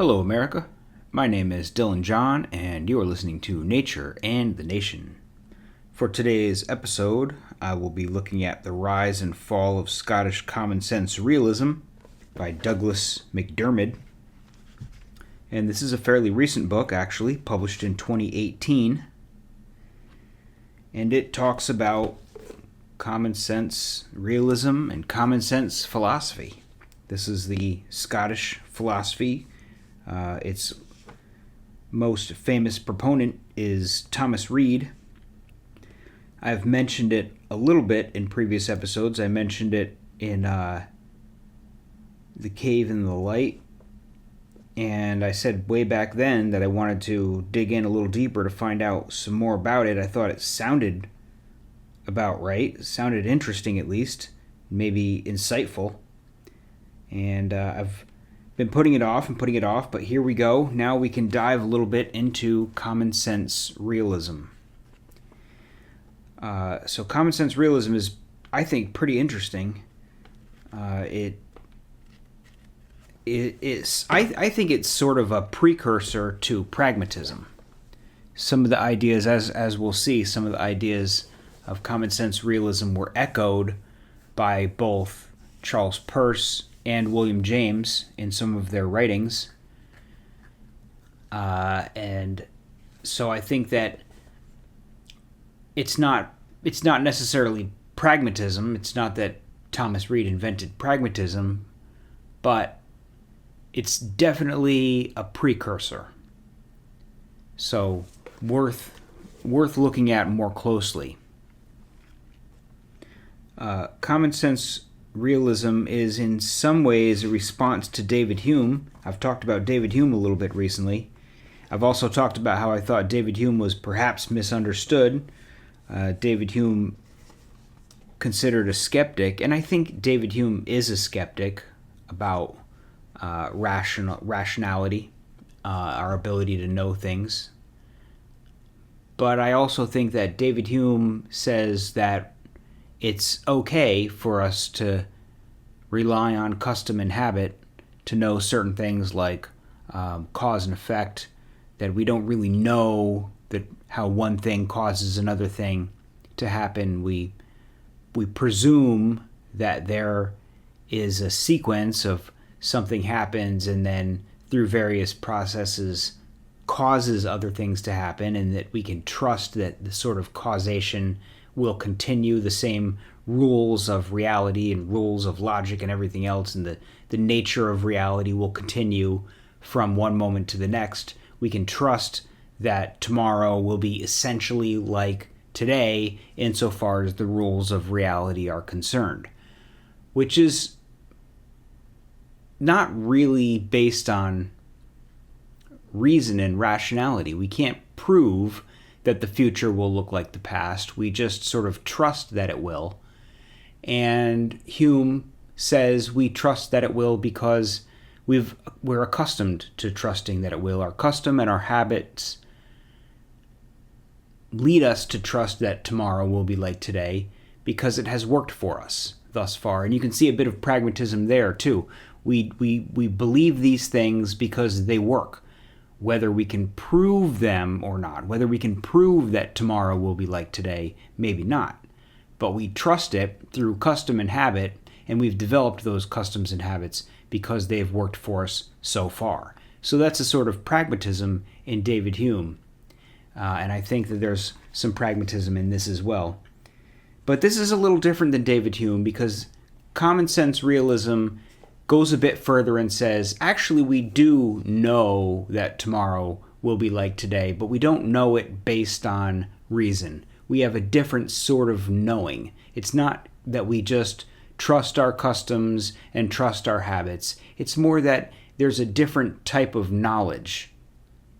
Hello, America. My name is Dylan John, and you are listening to Nature and the Nation. For today's episode, I will be looking at The Rise and Fall of Scottish Common Sense Realism by Douglas McDermid. And this is a fairly recent book, actually, published in 2018. And it talks about common sense realism and common sense philosophy. This is the Scottish philosophy. Its most famous proponent is Thomas Reid. I've mentioned it a little bit in previous episodes. I mentioned it in The Cave in the Light, and I said way back then that I wanted to dig in a little deeper to find out some more about it. I thought it sounded about right. It sounded interesting, at least, maybe insightful, and I've been putting it off, but here we go. Now we can dive a little bit into common sense realism. So common sense realism is, I think, pretty interesting. I think it's sort of a precursor to pragmatism. Some of the ideas, as we'll see, some of the ideas of common sense realism were echoed by both Charles Peirce and William James in some of their writings. And so I think that it's not necessarily pragmatism. It's not that Thomas Reid invented pragmatism, but it's definitely a precursor. So worth looking at more closely. Common sense realism is in some ways a response to David Hume. I've talked about David Hume a little bit recently. I've also talked about how I thought David Hume was perhaps misunderstood. David Hume considered a skeptic, and I think David Hume is a skeptic about rationality, our ability to know things. But I also think that David Hume says that it's okay for us to rely on custom and habit to know certain things like cause and effect, that we don't really know that how one thing causes another thing to happen. We presume that there is a sequence of something happens and then through various processes causes other things to happen, and that we can trust that the sort of causation will continue, the same rules of reality and rules of logic and everything else, and the nature of reality will continue from one moment to the next. We can trust that tomorrow will be essentially like today insofar as the rules of reality are concerned, which is not really based on reason and rationality. We can't prove that the future will look like the past. We just sort of trust that it will. And Hume says we trust that it will because we're accustomed to trusting that it will. Our custom and our habits lead us to trust that tomorrow will be like today because it has worked for us thus far. And you can see a bit of pragmatism there too. We believe these things because they work. Whether we can prove them or not, whether we can prove that tomorrow will be like today, maybe not. But we trust it through custom and habit, and we've developed those customs and habits because they've worked for us so far. So that's a sort of pragmatism in David Hume. And I think that there's some pragmatism in this as well. But this is a little different than David Hume because common sense realism goes a bit further and says, actually, we do know that tomorrow will be like today, but we don't know it based on reason. We have a different sort of knowing. It's not that we just trust our customs and trust our habits. It's more that there's a different type of knowledge.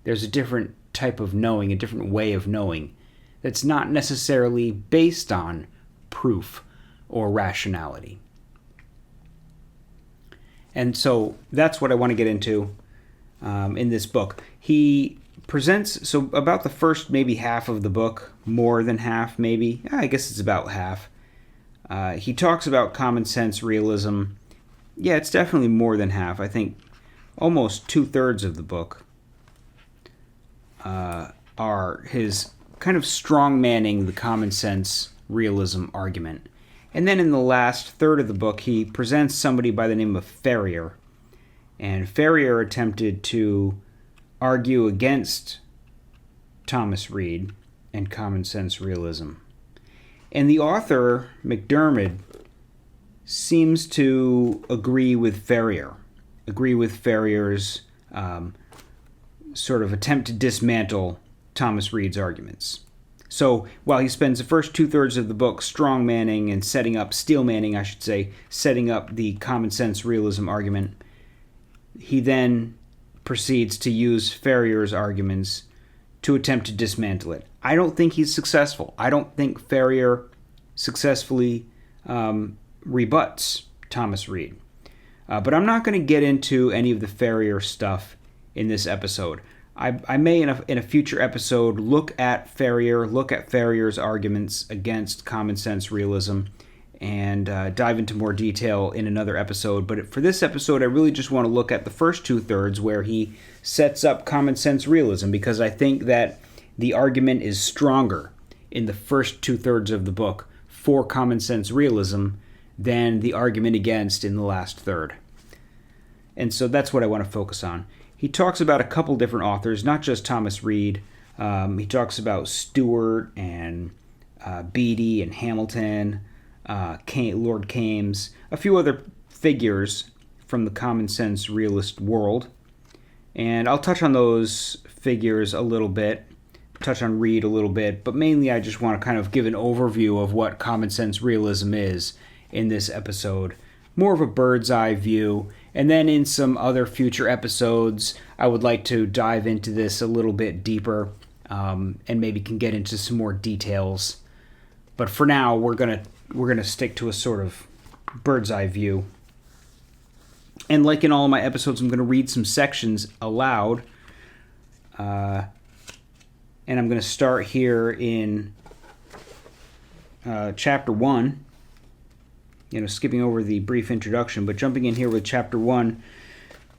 There's a different type of knowing, a different way of knowing that's not necessarily based on proof or rationality. And so that's what I want to get into in this book. He presents, so about the first maybe half of the book, more than half maybe, I guess it's about half. He talks about common sense realism. Yeah, it's definitely more than half. I think almost 2/3 of the book are his kind of strong-manning the common sense realism argument. And then in the last third of the book, he presents somebody by the name of Ferrier. And Ferrier attempted to argue against Thomas Reid and common sense realism. And the author, McDermid, seems to agree with Ferrier's sort of attempt to dismantle Thomas Reid's arguments. So while he spends the first 2/3 of the book strong-manning and setting up the common sense realism argument, he then proceeds to use Ferrier's arguments to attempt to dismantle it. I don't think he's successful. I don't think Ferrier successfully rebuts Thomas Reid. But I'm not going to get into any of the Ferrier stuff in this episode. I may, in a future episode, look at Ferrier's arguments against common sense realism, and dive into more detail in another episode. But for this episode, I really just want to look at the first 2/3 where he sets up common sense realism, because I think that the argument is stronger in the first 2/3 of the book for common sense realism than the argument against in the last third. And so that's what I want to focus on. He talks about a couple different authors, not just Thomas Reid. He talks about Stewart and Beattie and Hamilton, Lord Kames, a few other figures from the common sense realist world. And I'll touch on those figures a little bit, touch on Reid a little bit, but mainly I just want to kind of give an overview of what common sense realism is in this episode. More of a bird's eye view. And then in some other future episodes, I would like to dive into this a little bit deeper, and maybe can get into some more details. But for now, we're gonna stick to a sort of bird's eye view. And like in all of my episodes, I'm going to read some sections aloud. And I'm going to start here in chapter 1. Skipping over the brief introduction, but jumping in here with chapter 1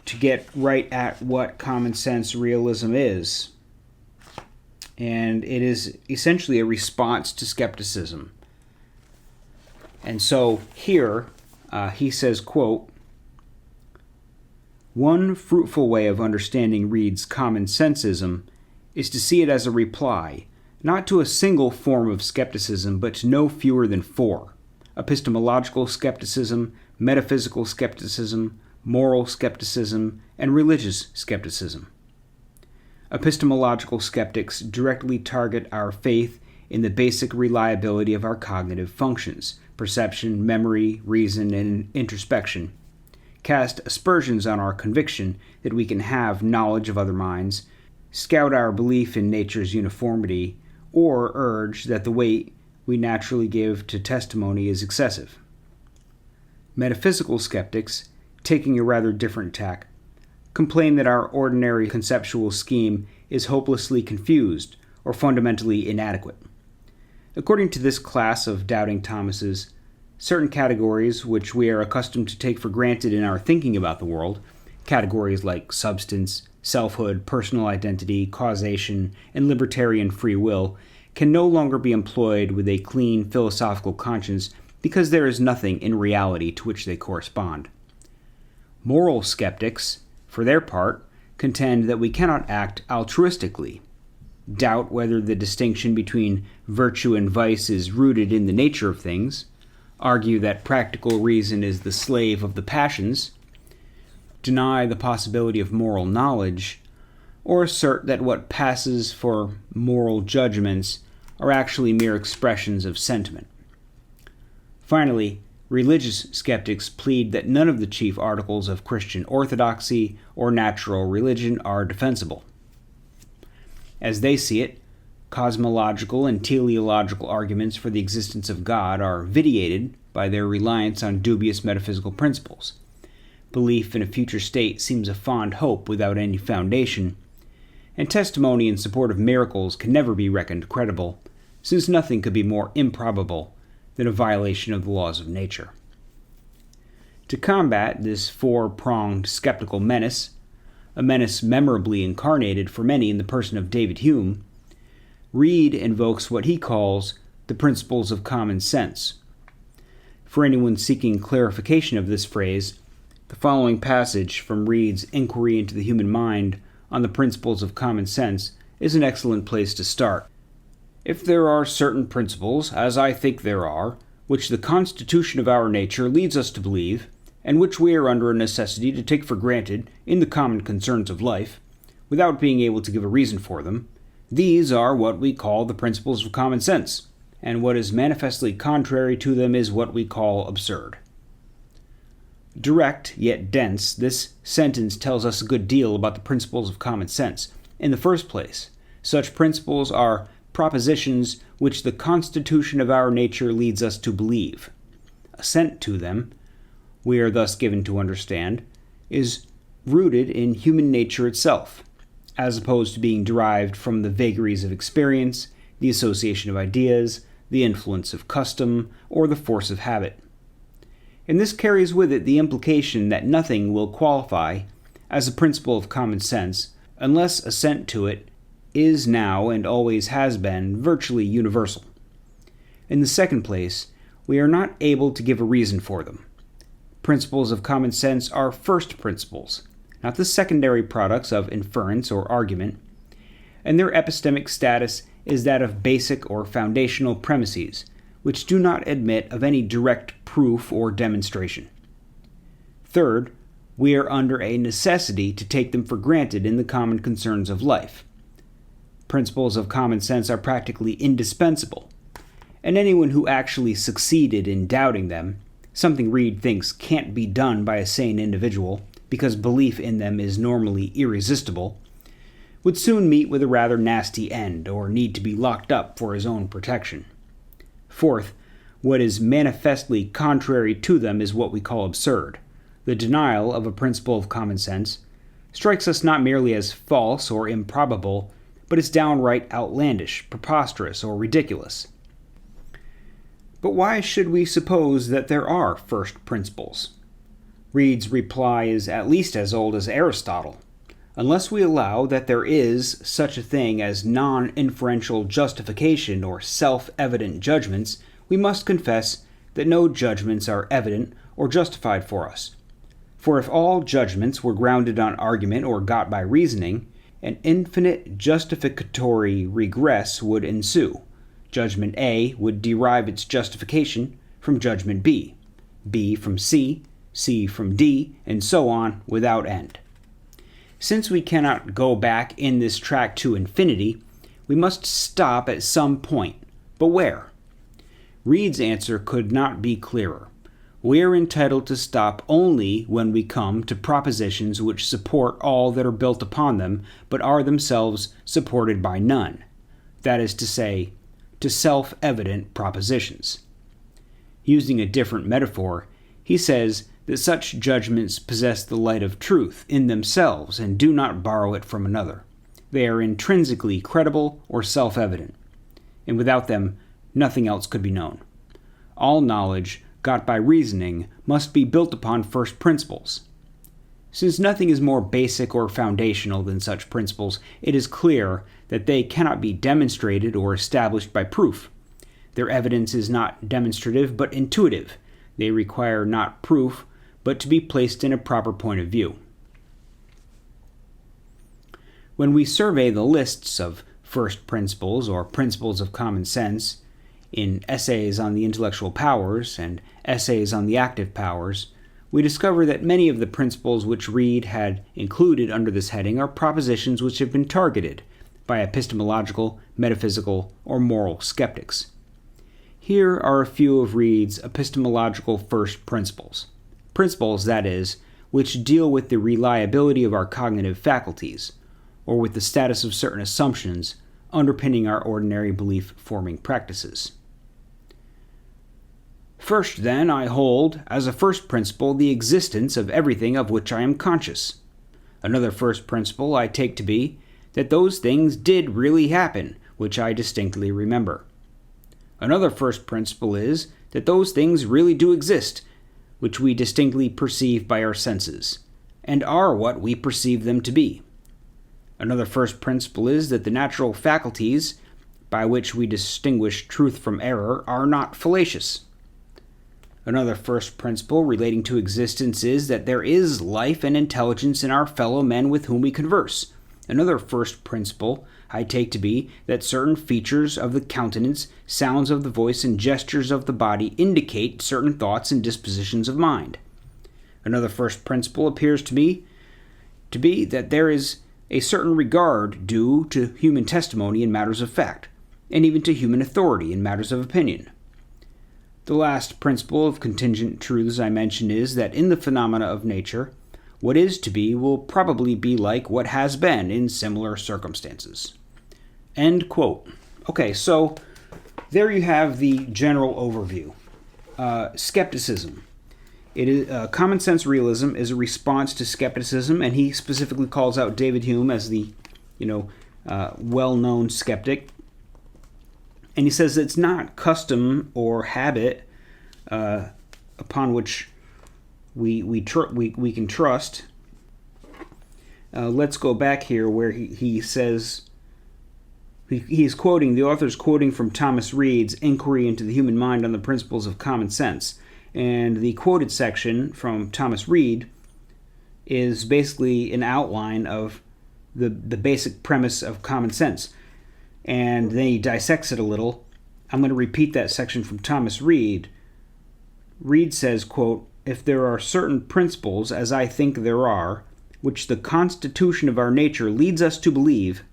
to get right at what common sense realism is. And it is essentially a response to skepticism. And so here he says, quote, "One fruitful way of understanding Reid's common sensism is to see it as a reply, not to a single form of skepticism, but to no fewer than 4. Epistemological skepticism, metaphysical skepticism, moral skepticism, and religious skepticism. Epistemological skeptics directly target our faith in the basic reliability of our cognitive functions, perception, memory, reason, and introspection, cast aspersions on our conviction that we can have knowledge of other minds, scout our belief in nature's uniformity, or urge that the weight we naturally give to testimony is excessive. Metaphysical skeptics, taking a rather different tack, complain that our ordinary conceptual scheme is hopelessly confused or fundamentally inadequate. According to this class of doubting Thomases, certain categories which we are accustomed to take for granted in our thinking about the world, categories like substance, selfhood, personal identity, causation, and libertarian free will, can no longer be employed with a clean philosophical conscience because there is nothing in reality to which they correspond. Moral skeptics, for their part, contend that we cannot act altruistically, doubt whether the distinction between virtue and vice is rooted in the nature of things, argue that practical reason is the slave of the passions, deny the possibility of moral knowledge, or assert that what passes for moral judgments are actually mere expressions of sentiment. Finally, religious skeptics plead that none of the chief articles of Christian orthodoxy or natural religion are defensible. As they see it, cosmological and teleological arguments for the existence of God are vitiated by their reliance on dubious metaphysical principles. Belief in a future state seems a fond hope without any foundation, and testimony in support of miracles can never be reckoned credible, since nothing could be more improbable than a violation of the laws of nature. To combat this 4-pronged skeptical menace, a menace memorably incarnated for many in the person of David Hume, Reid invokes what he calls the principles of common sense. For anyone seeking clarification of this phrase, the following passage from Reid's Inquiry into the Human Mind on the Principles of Common Sense is an excellent place to start. If there are certain principles, as I think there are, which the constitution of our nature leads us to believe, and which we are under a necessity to take for granted in the common concerns of life, without being able to give a reason for them, these are what we call the principles of common sense, and what is manifestly contrary to them is what we call absurd. Direct, yet dense, this sentence tells us a good deal about the principles of common sense. In the first place, such principles are propositions which the constitution of our nature leads us to believe. Assent to them, we are thus given to understand, is rooted in human nature itself, as opposed to being derived from the vagaries of experience, the association of ideas, the influence of custom, or the force of habit. And this carries with it the implication that nothing will qualify as a principle of common sense unless assent to it is now and always has been virtually universal. In the second place, we are not able to give a reason for them. Principles of common sense are first principles, not the secondary products of inference or argument, and their epistemic status is that of basic or foundational premises, which do not admit of any direct proof or demonstration. Third, we are under a necessity to take them for granted in the common concerns of life. Principles of common sense are practically indispensable, and anyone who actually succeeded in doubting them, something Reid thinks can't be done by a sane individual because belief in them is normally irresistible, would soon meet with a rather nasty end or need to be locked up for his own protection. Fourth, what is manifestly contrary to them is what we call absurd. The denial of a principle of common sense strikes us not merely as false or improbable, but as downright outlandish, preposterous, or ridiculous. But why should we suppose that there are first principles? Reid's reply is at least as old as Aristotle. Unless we allow that there is such a thing as non-inferential justification or self-evident judgments, we must confess that no judgments are evident or justified for us. For if all judgments were grounded on argument or got by reasoning, an infinite justificatory regress would ensue. Judgment A would derive its justification from judgment B, B from C, C from D, and so on without end. Since we cannot go back in this track to infinity, we must stop at some point. But where? Reid's answer could not be clearer. We are entitled to stop only when we come to propositions which support all that are built upon them, but are themselves supported by none. That is to say, to self-evident propositions. Using a different metaphor, he says that such judgments possess the light of truth in themselves and do not borrow it from another. They are intrinsically credible or self-evident, and without them, nothing else could be known. All knowledge got by reasoning must be built upon first principles. Since nothing is more basic or foundational than such principles, it is clear that they cannot be demonstrated or established by proof. Their evidence is not demonstrative but intuitive. They require not proof, but to be placed in a proper point of view. When we survey the lists of first principles or principles of common sense in essays on the intellectual powers and essays on the active powers, we discover that many of the principles which Reid had included under this heading are propositions which have been targeted by epistemological, metaphysical, or moral skeptics. Here are a few of Reid's epistemological first principles. Principles, that is, which deal with the reliability of our cognitive faculties, or with the status of certain assumptions underpinning our ordinary belief-forming practices. First, then, I hold, as a first principle, the existence of everything of which I am conscious. Another first principle I take to be that those things did really happen, which I distinctly remember. Another first principle is that those things really do exist, which we distinctly perceive by our senses. and are what we perceive them to be. Another first principle is that the natural faculties by which we distinguish truth from error are not fallacious. Another first principle relating to existence is that there is life and intelligence in our fellow men with whom we converse. Another first principle I take to be that certain features of the countenance, sounds of the voice, and gestures of the body indicate certain thoughts and dispositions of mind. Another first principle appears to me to be that there is a certain regard due to human testimony in matters of fact, and even to human authority in matters of opinion. The last principle of contingent truths I mention is that in the phenomena of nature, what is to be will probably be like what has been in similar circumstances. End quote. Okay, so there you have the general overview. Skepticism. It is common sense realism is a response to skepticism, and he specifically calls out David Hume as the, well-known skeptic. And he says it's not custom or habit upon which we can trust. Let's go back here where he says he's quoting, the author's quoting from Thomas Reid's Inquiry into the Human Mind on the Principles of Common Sense. And the quoted section from Thomas Reid is basically an outline of the basic premise of common sense. And then he dissects it a little. I'm going to repeat that section from Thomas Reid. Reid says, quote, "If there are certain principles, as I think there are, which the constitution of our nature leads us to believe,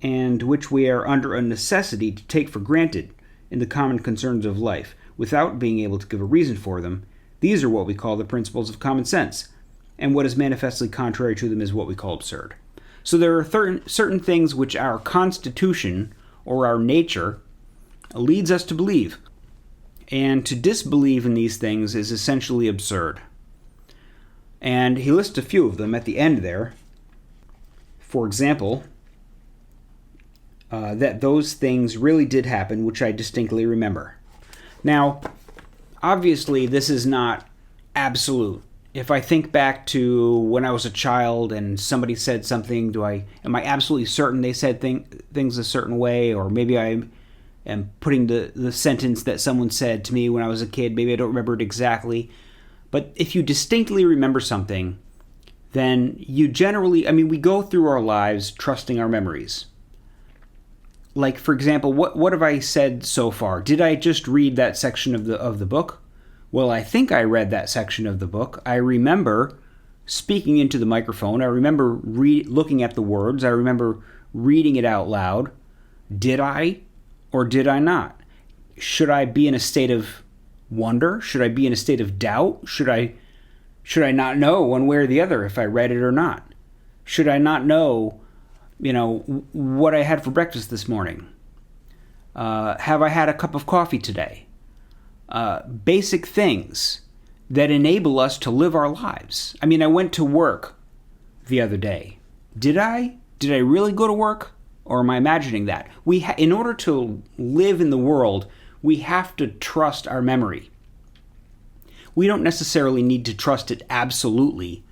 and which we are under a necessity to take for granted in the common concerns of life, without being able to give a reason for them, these are what we call the principles of common sense, and what is manifestly contrary to them is what we call absurd." So there are certain things which our constitution or our nature leads us to believe, and to disbelieve in these things is essentially absurd. And he lists a few of them at the end there. For example, that those things really did happen, which I distinctly remember. Now, obviously, this is not absolute. If I think back to when I was a child and somebody said something, am I absolutely certain they said things a certain way? Or maybe I am putting the sentence that someone said to me when I was a kid. Maybe I don't remember it exactly. But if you distinctly remember something, then you generally, we go through our lives trusting our memories. Like, for example, what have I said so far? Did I just read that section of the book? Well, I think I read that section of the book. I remember speaking into the microphone. I remember looking at the words. I remember reading it out loud. Did I or did I not? Should I be in a state of wonder? Should I be in a state of doubt? Should I not know one way or the other if I read it or not? Should I not know, what I had for breakfast this morning? Have I had a cup of coffee today? Basic things that enable us to live our lives. I went to work the other day. Did I really go to work? Or am I imagining that? In order to live in the world, we have to trust our memory. We don't necessarily need to trust it absolutely.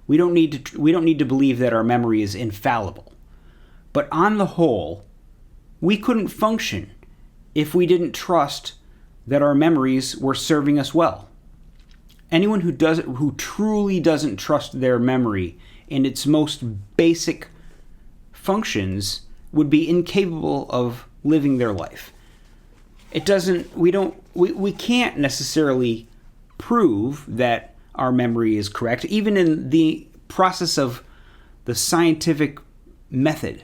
We don't need to believe that our memory is infallible. But on the whole, we couldn't function if we didn't trust that our memories were serving us well. Anyone who truly doesn't trust their memory in its most basic functions would be incapable of living their life. We can't necessarily prove that our memory is correct, even in the process of the scientific method.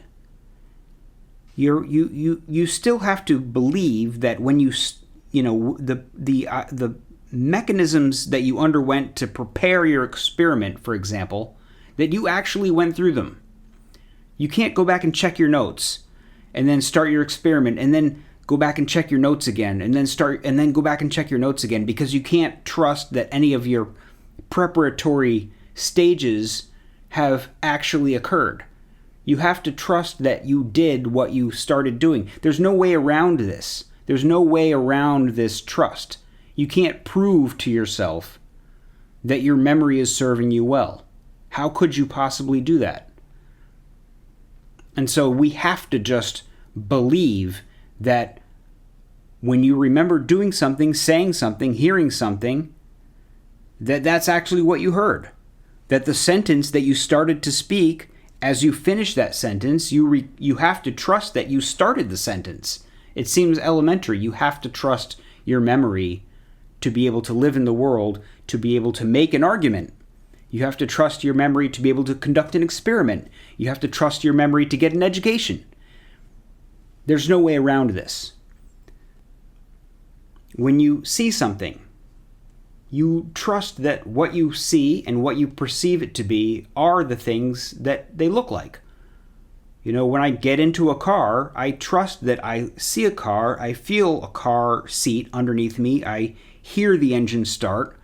You still have to believe that when the mechanisms that you underwent to prepare your experiment, for example, that you actually went through them. You can't go back and check your notes and then start your experiment and then go back and check your notes again and then go back and check your notes again, because you can't trust that any of your preparatory stages have actually occurred. You have to trust that you did what you started doing. There's no way around this. There's no way around this trust. You can't prove to yourself that your memory is serving you well. How could you possibly do that? And so we have to just believe that when you remember doing something, saying something, hearing something, that's actually what you heard. That the sentence that you started to speak, as you finish that sentence, you have to trust that you started the sentence. It seems elementary. You have to trust your memory to be able to live in the world, to be able to make an argument. You have to trust your memory to be able to conduct an experiment. You have to trust your memory to get an education. There's no way around this. When you see something, you trust that what you see and what you perceive it to be are the things that they look like. You know, when I get into a car, I trust that I see a car, I feel a car seat underneath me, I hear the engine start.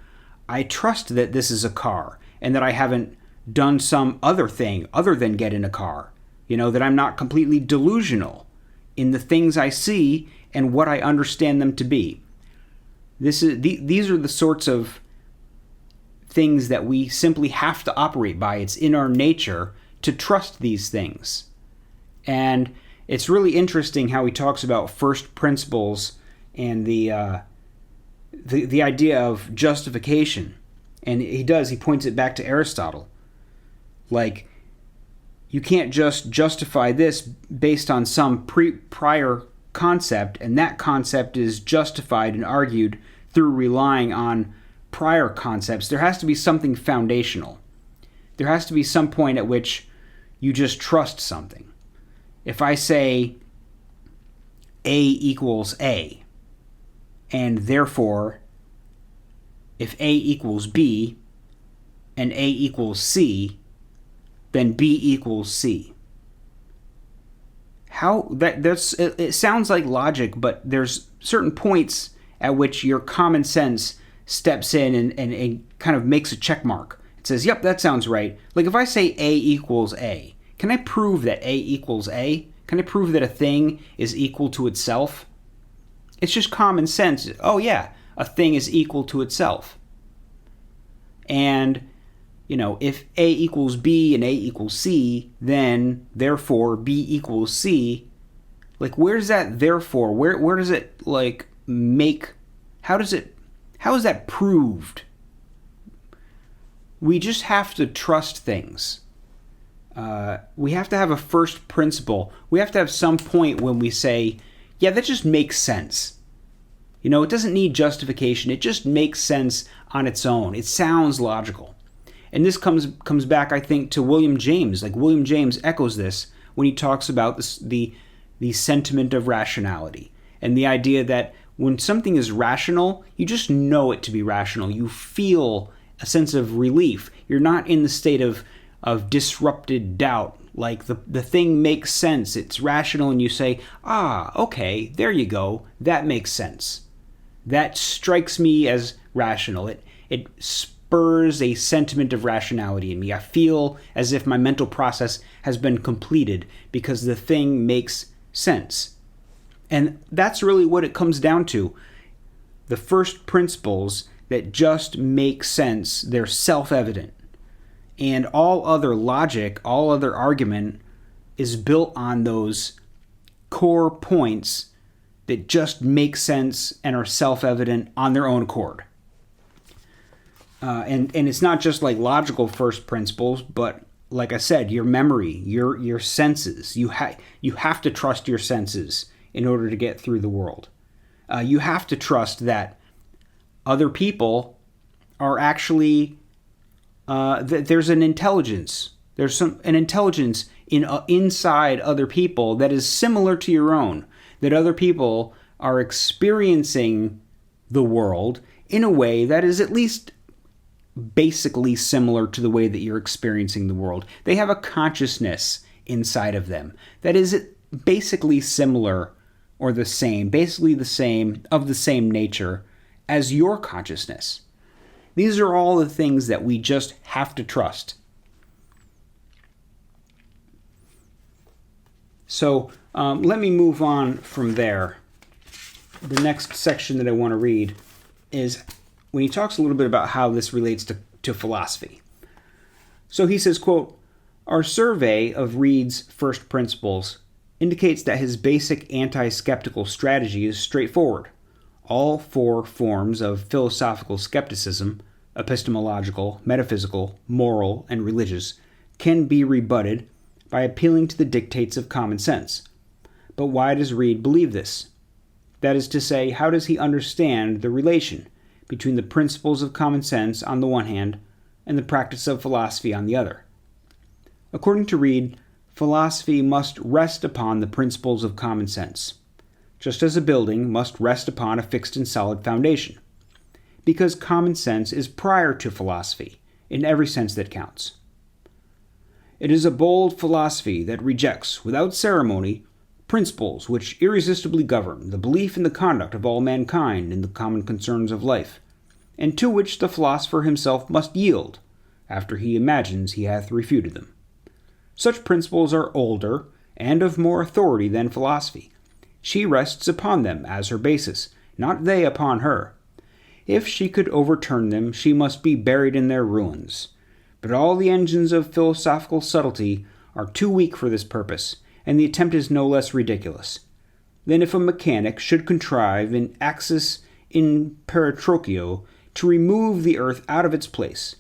I trust that this is a car and that I haven't done some other thing other than get in a car. You know, that I'm not completely delusional in the things I see and what I understand them to be. These are the sorts of things that we simply have to operate by. It's in our nature to trust these things. And it's really interesting how he talks about first principles and the idea of justification. And he points it back to Aristotle. Like, you can't just justify this based on some prior concept, and that concept is justified and argued through relying on prior concepts. There has to be something foundational. There has to be some point at which you just trust something. If I say A equals A, and therefore if A equals B and A equals C, then B equals C. It sounds like logic, but there's certain points at which your common sense steps in and kind of makes a check mark. It says, yep, that sounds right. Like if I say A equals A, can I prove that A equals A? Can I prove that a thing is equal to itself? It's just common sense. Oh yeah, a thing is equal to itself. And, you know, if A equals B and A equals C, then therefore B equals C. Like, where's that therefore? Where does it, like, make... How is that proved? We just have to trust things. We have to have a first principle. We have to have some point when we say, yeah, that just makes sense. You know, it doesn't need justification. It just makes sense on its own. It sounds logical. And this comes back, I think, to William James. Like, William James echoes this when he talks about the sentiment of rationality and the idea that when something is rational, you just know it to be rational. You feel a sense of relief. You're not in the state of disrupted doubt. Like the thing makes sense. It's rational, and you say, okay, there you go. That makes sense. That strikes me as rational. It spurs a sentiment of rationality in me. I feel as if my mental process has been completed because the thing makes sense. And that's really what it comes down to. The first principles that just make sense, they're self-evident. And all other logic, all other argument is built on those core points that just make sense and are self-evident on their own accord. And it's not just like logical first principles, but like I said, your memory, your senses. You have to trust your senses in order to get through the world. You have to trust that other people are actually there's an intelligence. There's an intelligence inside other people that is similar to your own. That other people are experiencing the world in a way that is at least basically similar to the way that you're experiencing the world. They have a consciousness inside of them that is basically similar or the same, basically the same, of the same nature as your consciousness. These are all the things that we just have to trust. So let me move on from there. The next section that I want to read is when he talks a little bit about how this relates to philosophy. So he says, quote, "Our survey of Reid's first principles indicates that his basic anti-skeptical strategy is straightforward. All four forms of philosophical skepticism, epistemological, metaphysical, moral, and religious, can be rebutted by appealing to the dictates of common sense. But why does Reid believe this? That is to say, how does he understand the relation between the principles of common sense on the one hand and the practice of philosophy on the other? According to Reid, philosophy must rest upon the principles of common sense, just as a building must rest upon a fixed and solid foundation, because common sense is prior to philosophy in every sense that counts. It is a bold philosophy that rejects, without ceremony, principles which irresistibly govern the belief and the conduct of all mankind in the common concerns of life, and to which the philosopher himself must yield, after he imagines he hath refuted them. Such principles are older and of more authority than philosophy. She rests upon them as her basis, not they upon her. If she could overturn them, she must be buried in their ruins. But all the engines of philosophical subtlety are too weak for this purpose, and the attempt is no less ridiculous than if a mechanic should contrive in axis in paratracheo to remove the earth out of its place,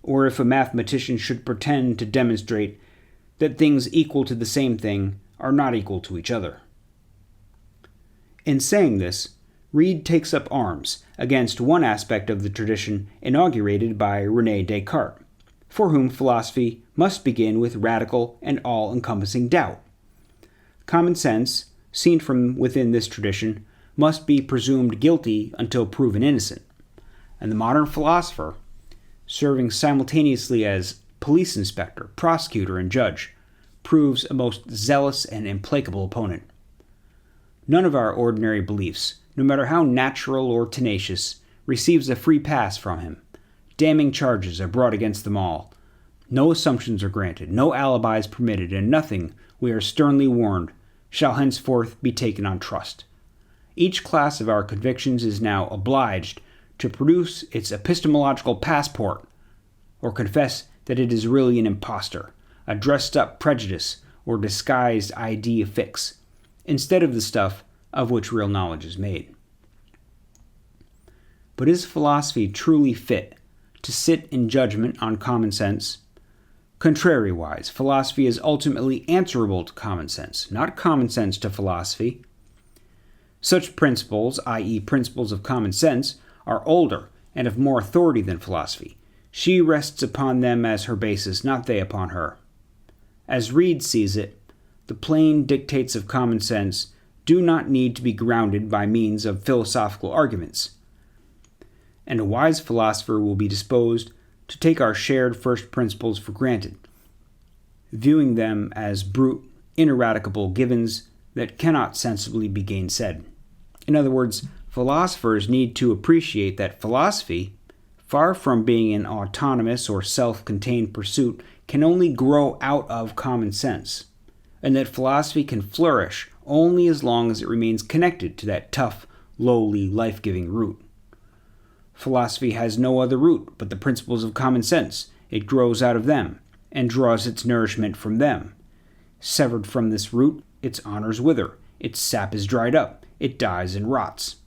or if a mathematician should pretend to demonstrate that things equal to the same thing are not equal to each other. In saying this, Reid takes up arms against one aspect of the tradition inaugurated by René Descartes, for whom philosophy must begin with radical and all-encompassing doubt. Common sense, seen from within this tradition, must be presumed guilty until proven innocent, and the modern philosopher, serving simultaneously as police inspector, prosecutor, and judge, proves a most zealous and implacable opponent. None of our ordinary beliefs, no matter how natural or tenacious, receives a free pass from him. Damning charges are brought against them all. No assumptions are granted, no alibis permitted, and nothing, we are sternly warned, shall henceforth be taken on trust. Each class of our convictions is now obliged to produce its epistemological passport, or confess that it is really an impostor, a dressed-up prejudice, or disguised idea fix, instead of the stuff of which real knowledge is made. But is philosophy truly fit to sit in judgment on common sense? Contrariwise, philosophy is ultimately answerable to common sense, not common sense to philosophy. Such principles, i.e. principles of common sense, are older and of more authority than philosophy. She rests upon them as her basis, not they upon her. As Reid sees it, the plain dictates of common sense do not need to be grounded by means of philosophical arguments, and a wise philosopher will be disposed to take our shared first principles for granted, viewing them as brute, ineradicable givens that cannot sensibly be gainsaid. In other words, philosophers need to appreciate that philosophy, far from being an autonomous or self-contained pursuit, can only grow out of common sense, and that philosophy can flourish only as long as it remains connected to that tough, lowly, life-giving root. Philosophy has no other root but the principles of common sense. It grows out of them, and draws its nourishment from them. Severed from this root, its honors wither, its sap is dried up, it dies and rots.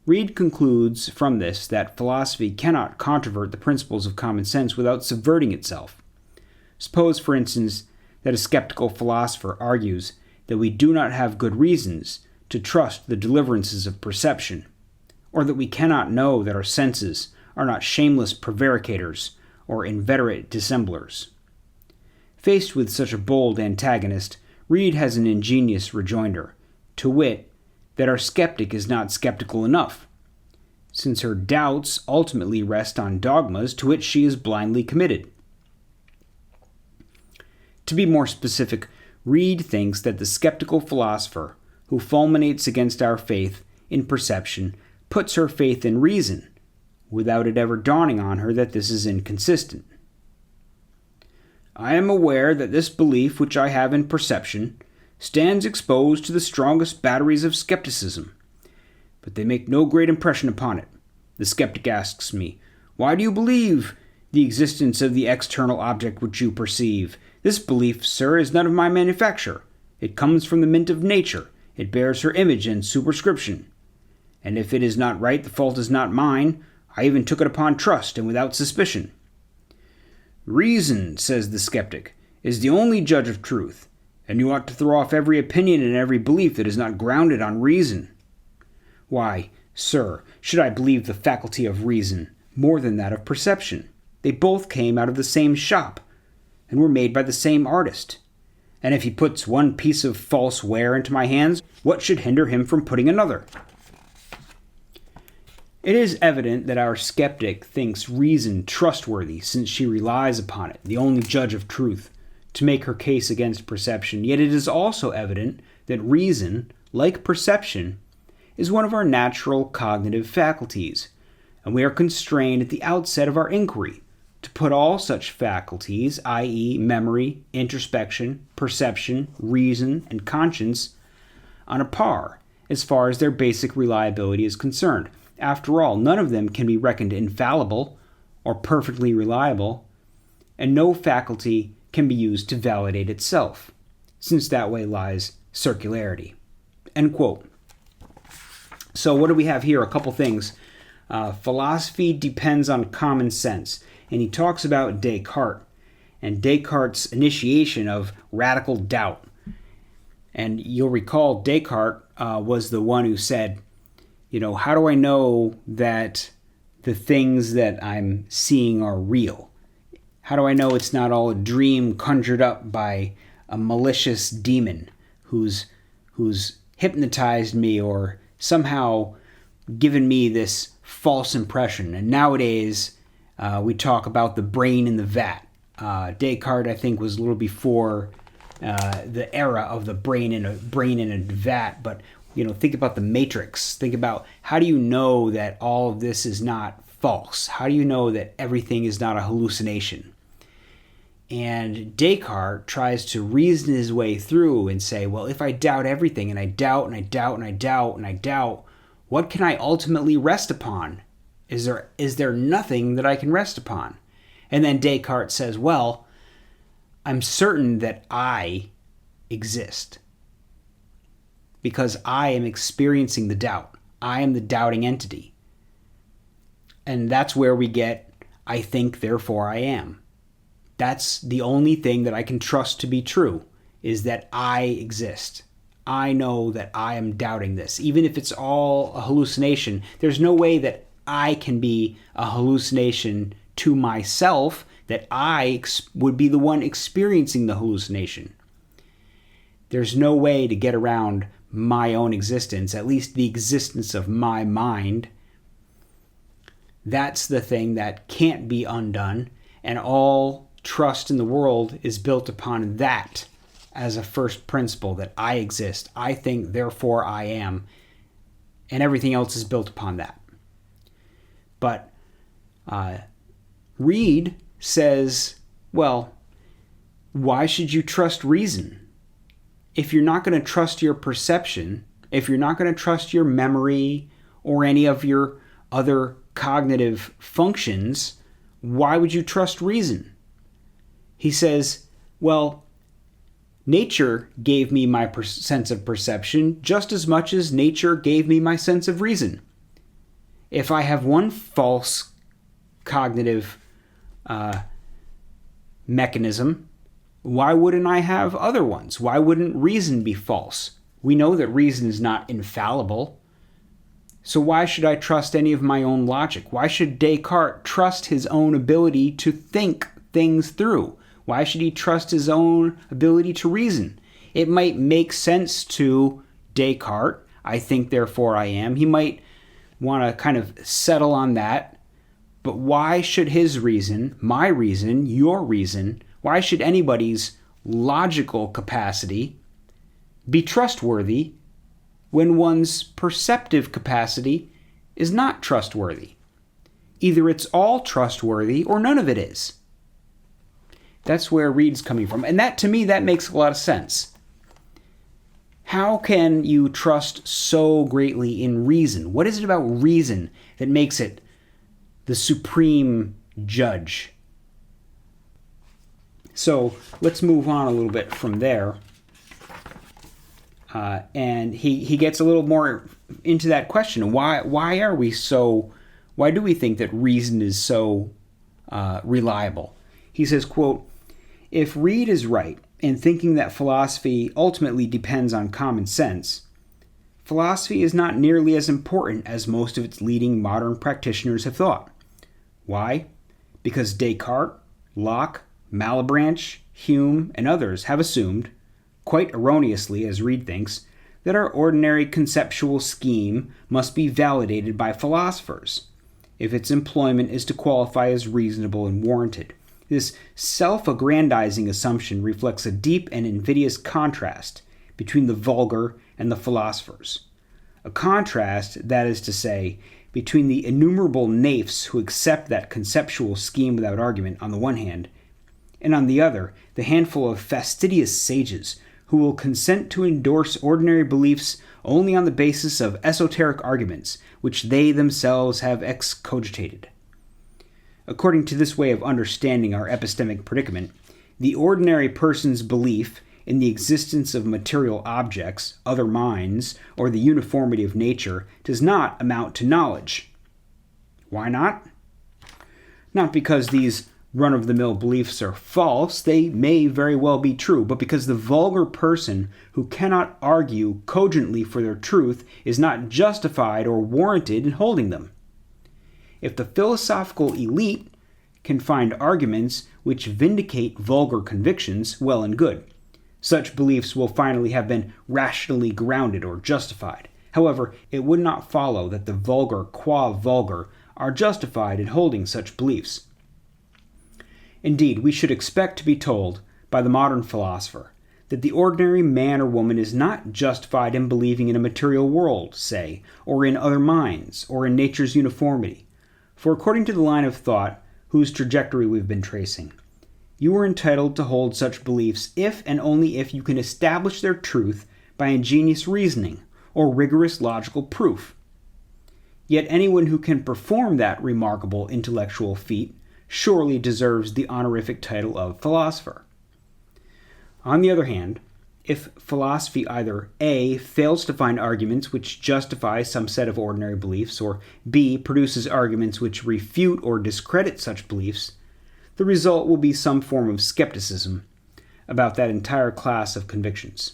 Reid concludes from this that philosophy cannot controvert the principles of common sense without subverting itself. Suppose, for instance, that a skeptical philosopher argues that we do not have good reasons to trust the deliverances of perception, or that we cannot know that our senses are not shameless prevaricators or inveterate dissemblers. Faced with such a bold antagonist, Reid has an ingenious rejoinder, to wit, that our skeptic is not skeptical enough, since her doubts ultimately rest on dogmas to which she is blindly committed. To be more specific, Reid thinks that the skeptical philosopher who fulminates against our faith in perception puts her faith in reason, without it ever dawning on her that this is inconsistent. I am aware that this belief which I have in perception stands exposed to the strongest batteries of skepticism, but they make no great impression upon it. The skeptic asks me, "Why do you believe the existence of the external object which you perceive. This belief, sir, is none of my manufacture. It comes from the mint of nature. It bears her image and superscription. And if it is not right, the fault is not mine. I even took it upon trust and without suspicion. Reason, says the skeptic, is the only judge of truth, and you ought to throw off every opinion and every belief that is not grounded on reason. Why, sir, should I believe the faculty of reason more than that of perception? They both came out of the same shop, and were made by the same artist. And if he puts one piece of false ware into my hands, what should hinder him from putting another? It is evident that our skeptic thinks reason trustworthy, since she relies upon it, the only judge of truth, to make her case against perception. Yet it is also evident that reason, like perception, is one of our natural cognitive faculties, and we are constrained at the outset of our inquiry to put all such faculties, i.e., memory, introspection, perception, reason, and conscience, on a par as far as their basic reliability is concerned. After all, none of them can be reckoned infallible or perfectly reliable, and no faculty can be used to validate itself, since that way lies circularity. End quote. So what do we have here? A couple things. Philosophy depends on common sense, and he talks about Descartes and Descartes' initiation of radical doubt. And you'll recall Descartes was the one who said, how do I know that the things that I'm seeing are real? How do I know it's not all a dream conjured up by a malicious demon who's hypnotized me or somehow given me this false impression? And nowadays, we talk about the brain in the vat. Descartes, I think, was a little before the era of the brain in a vat, but think about the Matrix. Think about, how do you know that all of this is not false? How do you know that everything is not a hallucination? And Descartes tries to reason his way through and say, well, if I doubt everything, and I doubt, and I doubt, and I doubt, and I doubt, what can I ultimately rest upon? Is there nothing that I can rest upon? And then Descartes says, well, I'm certain that I exist, because I am experiencing the doubt. I am the doubting entity. And that's where we get, I think, therefore I am. That's the only thing that I can trust to be true, is that I exist. I know that I am doubting this. Even if it's all a hallucination, there's no way that I can be a hallucination to myself, that I would be the one experiencing the hallucination. There's no way to get around my own existence, at least the existence of my mind. That's the thing that can't be undone, and all trust in the world is built upon that as a first principle, that I exist, I think, therefore I am, and everything else is built upon that. But Reid says, well, why should you trust reason? If you're not going to trust your perception, if you're not going to trust your memory or any of your other cognitive functions, why would you trust reason? He says, well, nature gave me my sense of perception just as much as nature gave me my sense of reason. If I have one false cognitive mechanism, why wouldn't I have other ones? Why wouldn't reason be false? We know that reason is not infallible. So why should I trust any of my own logic? Why should Descartes trust his own ability to think things through? Why should he trust his own ability to reason? It might make sense to Descartes. I think, therefore I am. He might want to kind of settle on that. But why should his reason, my reason, your reason, why should anybody's logical capacity be trustworthy when one's perceptive capacity is not trustworthy? Either it's all trustworthy or none of it is. That's where Reid's coming from. And that, to me, that makes a lot of sense. How can you trust so greatly in reason? What is it about reason that makes it the supreme judge So let's move on a little bit from there. And he gets a little more into that question. Why do we think that reason is so reliable? He says, quote, "If Reid is right in thinking that philosophy ultimately depends on common sense, philosophy is not nearly as important as most of its leading modern practitioners have thought. Why? Because Descartes, Locke, Malebranche, Hume, and others have assumed, quite erroneously as Reid thinks, that our ordinary conceptual scheme must be validated by philosophers, if its employment is to qualify as reasonable and warranted. This self-aggrandizing assumption reflects a deep and invidious contrast between the vulgar and the philosophers. A contrast, that is to say, between the innumerable naifs who accept that conceptual scheme without argument on the one hand, and on the other, the handful of fastidious sages who will consent to endorse ordinary beliefs only on the basis of esoteric arguments which they themselves have excogitated. According to this way of understanding our epistemic predicament, the ordinary person's belief in the existence of material objects, other minds, or the uniformity of nature does not amount to knowledge. Why not? Not because these run-of-the-mill beliefs are false, they may very well be true, but because the vulgar person who cannot argue cogently for their truth is not justified or warranted in holding them. If the philosophical elite can find arguments which vindicate vulgar convictions, well and good. Such beliefs will finally have been rationally grounded or justified. However, it would not follow that the vulgar qua vulgar are justified in holding such beliefs. Indeed, we should expect to be told by the modern philosopher that the ordinary man or woman is not justified in believing in a material world, say, or in other minds, or in nature's uniformity. For according to the line of thought whose trajectory we've been tracing, you are entitled to hold such beliefs if and only if you can establish their truth by ingenious reasoning or rigorous logical proof. Yet anyone who can perform that remarkable intellectual feat surely deserves the honorific title of philosopher. On the other hand, if philosophy either A, fails to find arguments which justify some set of ordinary beliefs, or B, produces arguments which refute or discredit such beliefs, the result will be some form of skepticism about that entire class of convictions.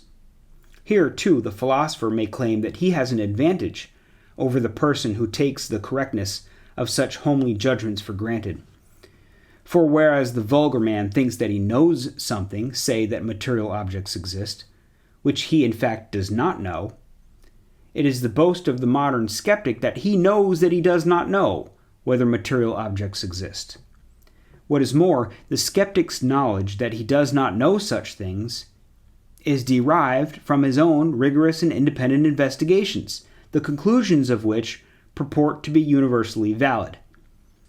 Here, too, the philosopher may claim that he has an advantage over the person who takes the correctness of such homely judgments for granted. For whereas the vulgar man thinks that he knows something, say that material objects exist, which he in fact does not know, it is the boast of the modern skeptic that he knows that he does not know whether material objects exist. What is more, the skeptic's knowledge that he does not know such things is derived from his own rigorous and independent investigations, the conclusions of which purport to be universally valid.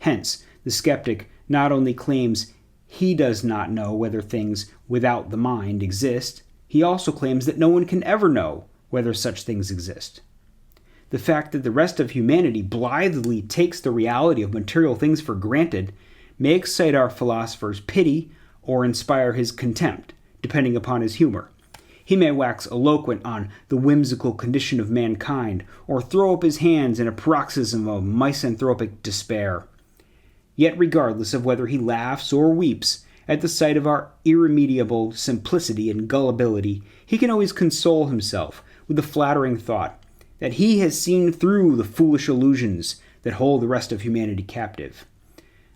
Hence, the skeptic not only claims he does not know whether things without the mind exist, he also claims that no one can ever know whether such things exist. The fact that the rest of humanity blithely takes the reality of material things for granted may excite our philosopher's pity or inspire his contempt, depending upon his humor. He may wax eloquent on the whimsical condition of mankind, or throw up his hands in a paroxysm of misanthropic despair. Yet regardless of whether he laughs or weeps at the sight of our irremediable simplicity and gullibility, he can always console himself with the flattering thought that he has seen through the foolish illusions that hold the rest of humanity captive.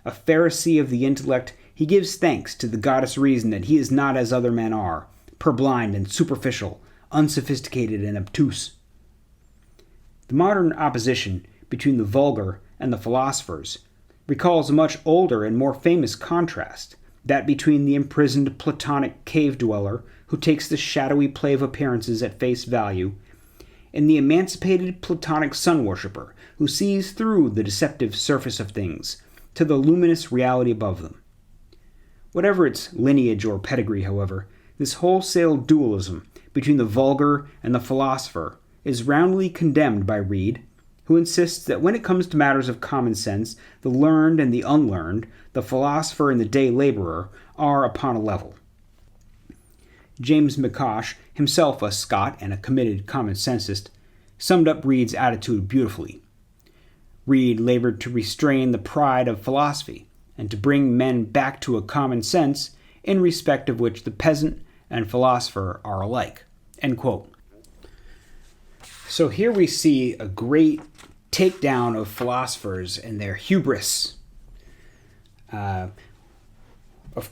A Pharisee of the intellect, he gives thanks to the goddess reason that he is not as other men are, purblind and superficial, unsophisticated and obtuse. The modern opposition between the vulgar and the philosophers recalls a much older and more famous contrast, that between the imprisoned Platonic cave-dweller who takes the shadowy play of appearances at face value, and the emancipated Platonic sun-worshipper who sees through the deceptive surface of things to the luminous reality above them. Whatever its lineage or pedigree, however, this wholesale dualism between the vulgar and the philosopher is roundly condemned by Reid, who insists that when it comes to matters of common sense, the learned and the unlearned, the philosopher and the day laborer, are upon a level. James McCosh, himself a Scot and a committed common-sensist, summed up Reid's attitude beautifully. Reid labored to restrain the pride of philosophy and to bring men back to a common sense in respect of which the peasant and philosopher are alike. End quote. So here we see a great takedown of philosophers and their hubris. Of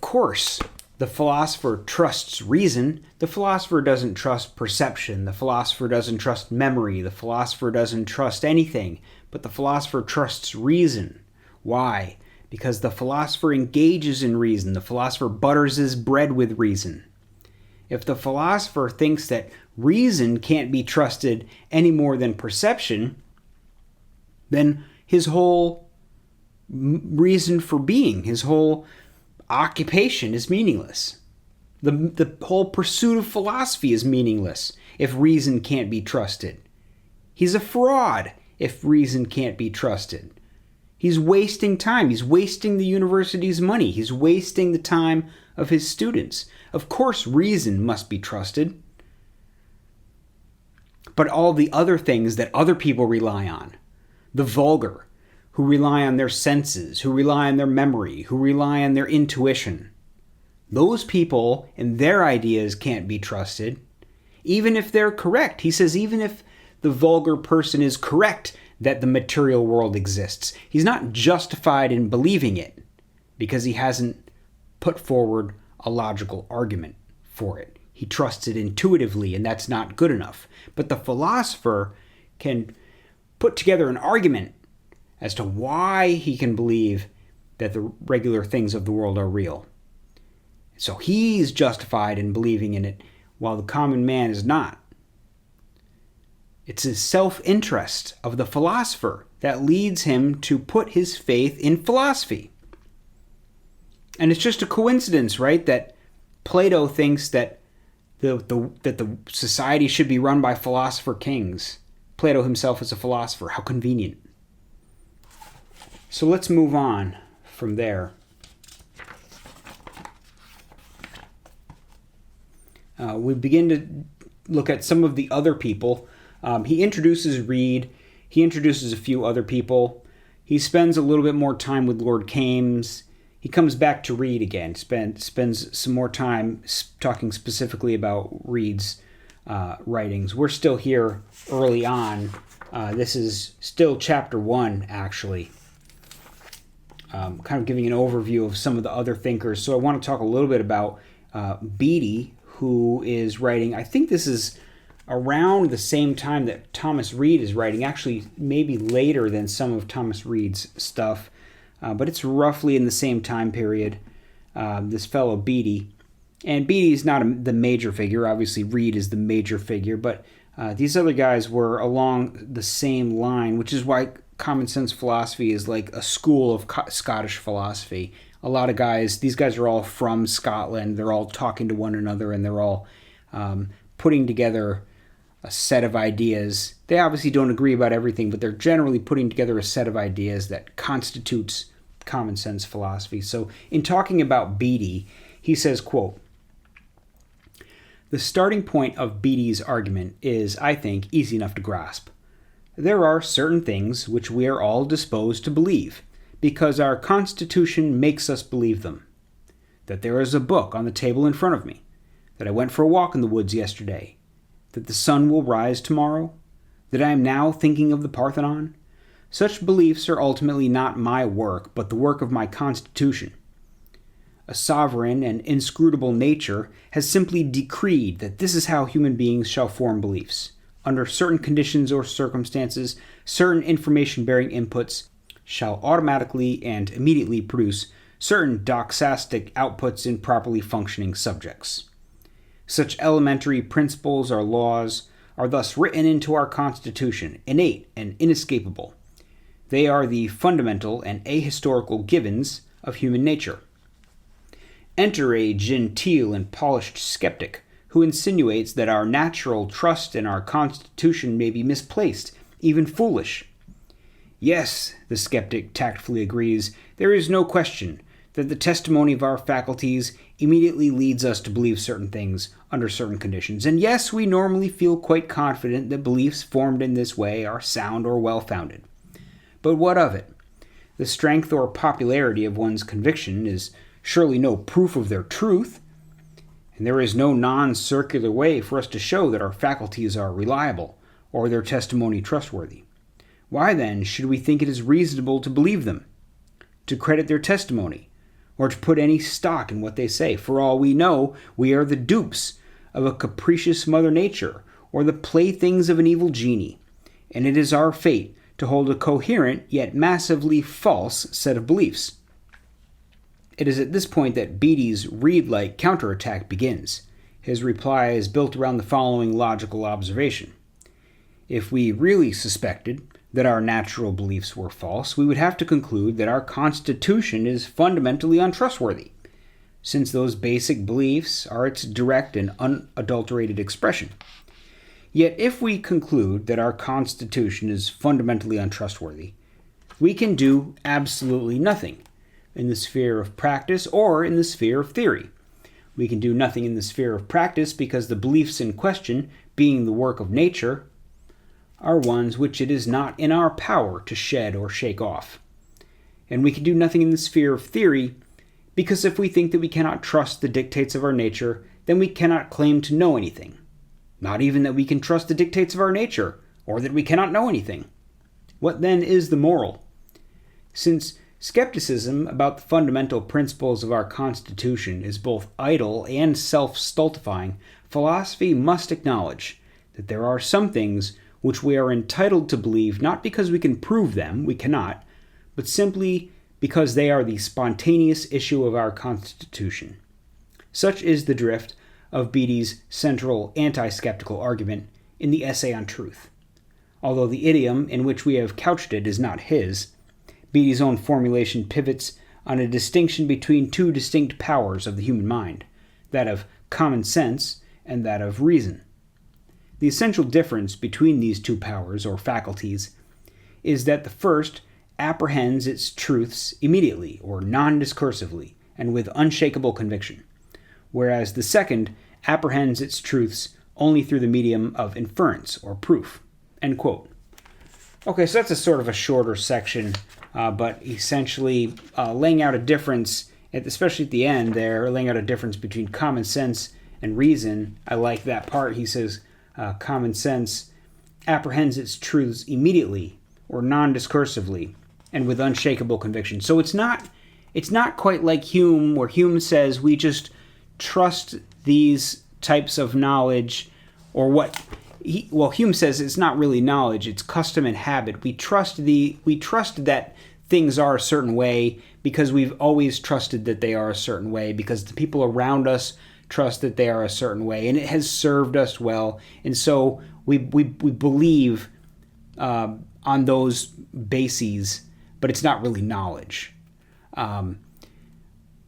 course, the philosopher trusts reason. The philosopher doesn't trust perception. The philosopher doesn't trust memory. The philosopher doesn't trust anything. But the philosopher trusts reason. Why? Because the philosopher engages in reason. The philosopher butters his bread with reason. If the philosopher thinks that reason can't be trusted any more than perception, then his whole reason for being, his whole occupation is meaningless. The whole pursuit of philosophy is meaningless if reason can't be trusted. He's a fraud if reason can't be trusted. He's wasting time. He's wasting the university's money. He's wasting the time of his students. Of course, reason must be trusted. But all the other things that other people rely on, the vulgar, who rely on their senses, who rely on their memory, who rely on their intuition, those people and their ideas can't be trusted, even if they're correct. He says even if the vulgar person is correct that the material world exists, he's not justified in believing it because he hasn't put forward a logical argument for it. He trusts it intuitively, and that's not good enough. But the philosopher can put together an argument as to why he can believe that the regular things of the world are real. So he's justified in believing in it, while the common man is not. It's his self-interest of the philosopher that leads him to put his faith in philosophy. And it's just a coincidence, right, that Plato thinks that the society should be run by philosopher kings. Plato himself is a philosopher. How convenient. So let's move on from there. We begin to look at some of the other people. He introduces Reid. He introduces a few other people. He spends a little bit more time with Lord Kames. He comes back to Reid again, spends some more time talking specifically about Reid's writings. We're still here early on. This is still chapter 1, actually. Kind of giving an overview of some of the other thinkers. So I want to talk a little bit about Beattie, who is writing, I think this is around the same time that Thomas Reid is writing, actually maybe later than some of Thomas Reid's stuff, but it's roughly in the same time period, this fellow Beattie. And Beattie is not the major figure, obviously Reid is the major figure, but these other guys were along the same line, which is why common sense philosophy is like a school of Scottish philosophy. A lot of guys, these guys are all from Scotland, they're all talking to one another, and they're all putting together a set of ideas. They obviously don't agree about everything, but they're generally putting together a set of ideas that constitutes common sense philosophy. So in talking about Beattie, he says, quote, "The starting point of Beattie's argument is, I think, easy enough to grasp. There are certain things which we are all disposed to believe, because our constitution makes us believe them. That there is a book on the table in front of me, that I went for a walk in the woods yesterday, that the sun will rise tomorrow, that I am now thinking of the Parthenon. Such beliefs are ultimately not my work, but the work of my constitution. A sovereign and inscrutable nature has simply decreed that this is how human beings shall form beliefs. Under certain conditions or circumstances, certain information-bearing inputs shall automatically and immediately produce certain doxastic outputs in properly functioning subjects. Such elementary principles or laws are thus written into our Constitution, innate and inescapable. They are the fundamental and ahistorical givens of human nature. Enter a genteel and polished skeptic who insinuates that our natural trust in our Constitution may be misplaced, even foolish. Yes, the skeptic tactfully agrees, there is no question that the testimony of our faculties immediately leads us to believe certain things under certain conditions. And yes, we normally feel quite confident that beliefs formed in this way are sound or well-founded. But what of it? The strength or popularity of one's conviction is surely no proof of their truth, and there is no non-circular way for us to show that our faculties are reliable or their testimony trustworthy. Why then should we think it is reasonable to believe them, to credit their testimony, or to put any stock in what they say? For all we know, we are the dupes of a capricious Mother Nature or the playthings of an evil genie, and it is our fate to hold a coherent yet massively false set of beliefs. It is at this point that Beattie's Reid-like counterattack begins. His reply is built around the following logical observation. If we really suspected that our natural beliefs were false, we would have to conclude that our Constitution is fundamentally untrustworthy, since those basic beliefs are its direct and unadulterated expression. Yet if we conclude that our Constitution is fundamentally untrustworthy, we can do absolutely nothing in the sphere of practice or in the sphere of theory. We can do nothing in the sphere of practice because the beliefs in question, being the work of nature, are ones which it is not in our power to shed or shake off. And we can do nothing in the sphere of theory because if we think that we cannot trust the dictates of our nature, then we cannot claim to know anything. Not even that we can trust the dictates of our nature, or that we cannot know anything. What then is the moral? Since skepticism about the fundamental principles of our Constitution is both idle and self-stultifying, philosophy must acknowledge that there are some things which we are entitled to believe not because we can prove them, we cannot, but simply because they are the spontaneous issue of our Constitution. Such is the drift of Beattie's central anti-skeptical argument in the Essay on Truth. Although the idiom in which we have couched it is not his, Beattie's own formulation pivots on a distinction between two distinct powers of the human mind, that of common sense and that of reason. The essential difference between these two powers, or faculties, is that the first apprehends its truths immediately, or non-discursively, and with unshakable conviction, whereas the second apprehends its truths only through the medium of inference, or proof. End quote. Okay, so that's a sort of a shorter section, but essentially laying out a difference, especially at the end there, laying out a difference between common sense and reason. I like that part. He says, common sense apprehends its truths immediately or non-discursively and with unshakable conviction. So it's not quite like Hume, where Hume says we just trust these types of knowledge, or Hume says it's not really knowledge, it's custom and habit. We trust that things are a certain way because we've always trusted that they are a certain way, because the people around us trust that they are a certain way, and it has served us well, and so we believe on those bases, but it's not really knowledge.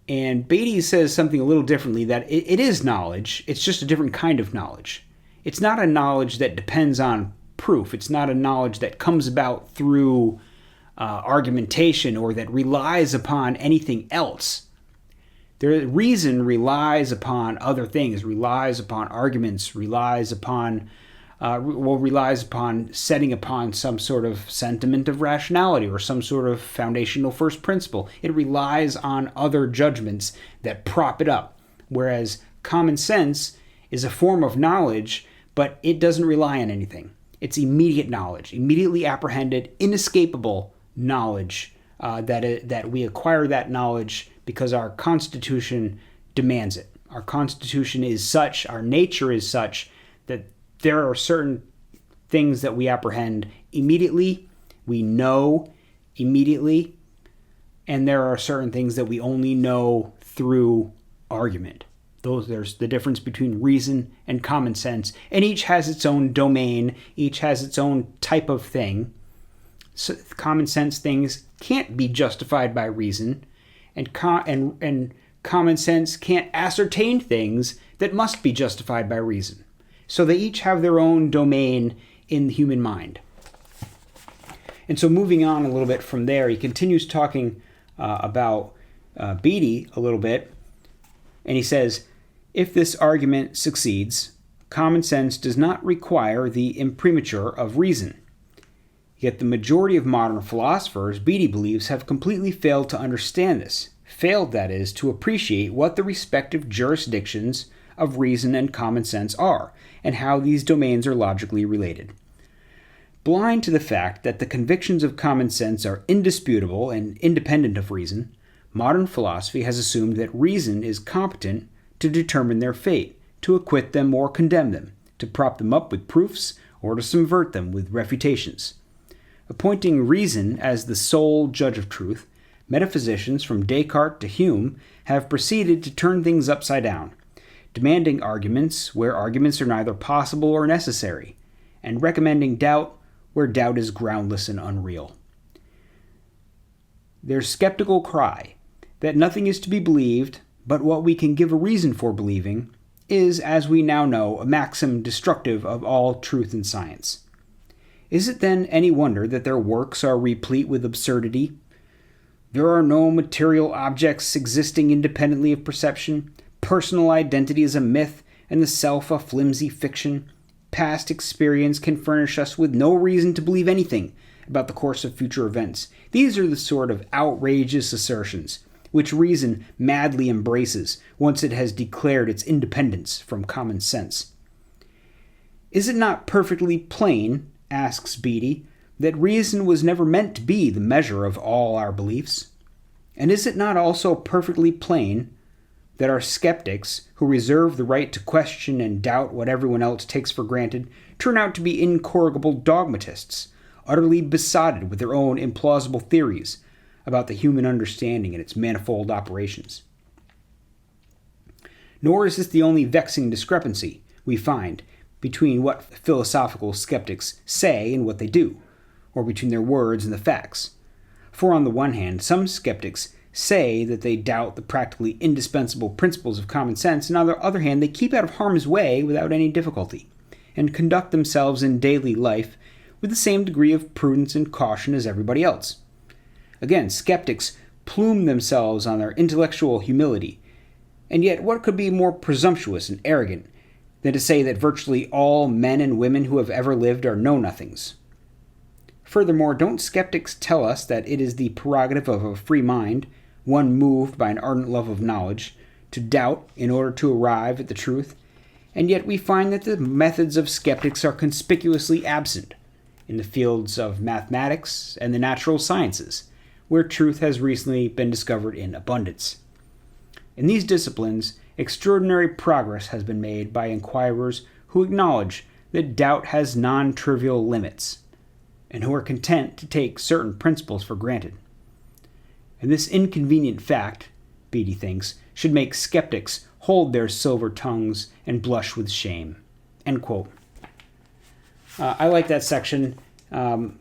And Beattie says something a little differently, that it is knowledge, it's just a different kind of knowledge. It's not a knowledge that depends on proof, it's not a knowledge that comes about through argumentation or that relies upon anything else. Their reason relies upon other things, relies upon arguments, relies upon setting upon some sort of sentiment of rationality or some sort of foundational first principle. It relies on other judgments that prop it up, whereas common sense is a form of knowledge, but it doesn't rely on anything. It's immediate knowledge, immediately apprehended, inescapable knowledge, that we acquire that knowledge because our Constitution demands it. Our Constitution is such, our nature is such, that there are certain things that we apprehend immediately, we know immediately, and there are certain things that we only know through argument. There's the difference between reason and common sense, and each has its own domain, each has its own type of thing. So common sense things can't be justified by reason, and common sense can't ascertain things that must be justified by reason. So they each have their own domain in the human mind. And so moving on a little bit from there, he continues talking about Beatty a little bit, and he says, if this argument succeeds, common sense does not require the imprimatur of reason. Yet the majority of modern philosophers, Beatty believes, have completely failed to understand this. Failed, that is, to appreciate what the respective jurisdictions of reason and common sense are, and how these domains are logically related. Blind to the fact that the convictions of common sense are indisputable and independent of reason, modern philosophy has assumed that reason is competent to determine their fate, to acquit them or condemn them, to prop them up with proofs, or to subvert them with refutations. Appointing reason as the sole judge of truth, metaphysicians from Descartes to Hume have proceeded to turn things upside down, demanding arguments where arguments are neither possible or necessary, and recommending doubt where doubt is groundless and unreal. Their skeptical cry that nothing is to be believed but what we can give a reason for believing is, as we now know, a maxim destructive of all truth in science. Is it then any wonder that their works are replete with absurdity? There are no material objects existing independently of perception. Personal identity is a myth, and the self a flimsy fiction. Past experience can furnish us with no reason to believe anything about the course of future events. These are the sort of outrageous assertions which reason madly embraces once it has declared its independence from common sense. Is it not perfectly plain, asks Beatty, that reason was never meant to be the measure of all our beliefs? And is it not also perfectly plain that our skeptics, who reserve the right to question and doubt what everyone else takes for granted, turn out to be incorrigible dogmatists, utterly besotted with their own implausible theories about the human understanding and its manifold operations? Nor is this the only vexing discrepancy we find between what philosophical skeptics say and what they do, or between their words and the facts. For on the one hand, some skeptics say that they doubt the practically indispensable principles of common sense, and on the other hand, they keep out of harm's way without any difficulty, and conduct themselves in daily life with the same degree of prudence and caution as everybody else. Again, skeptics plume themselves on their intellectual humility, and yet what could be more presumptuous and arrogant than to say that virtually all men and women who have ever lived are know-nothings? Furthermore, don't skeptics tell us that it is the prerogative of a free mind, one moved by an ardent love of knowledge, to doubt in order to arrive at the truth? And yet we find that the methods of skeptics are conspicuously absent in the fields of mathematics and the natural sciences, where truth has recently been discovered in abundance. In these disciplines, extraordinary progress has been made by inquirers who acknowledge that doubt has non-trivial limits, and who are content to take certain principles for granted. And this inconvenient fact, Beatty thinks, should make skeptics hold their silver tongues and blush with shame. End quote. I like that section, talking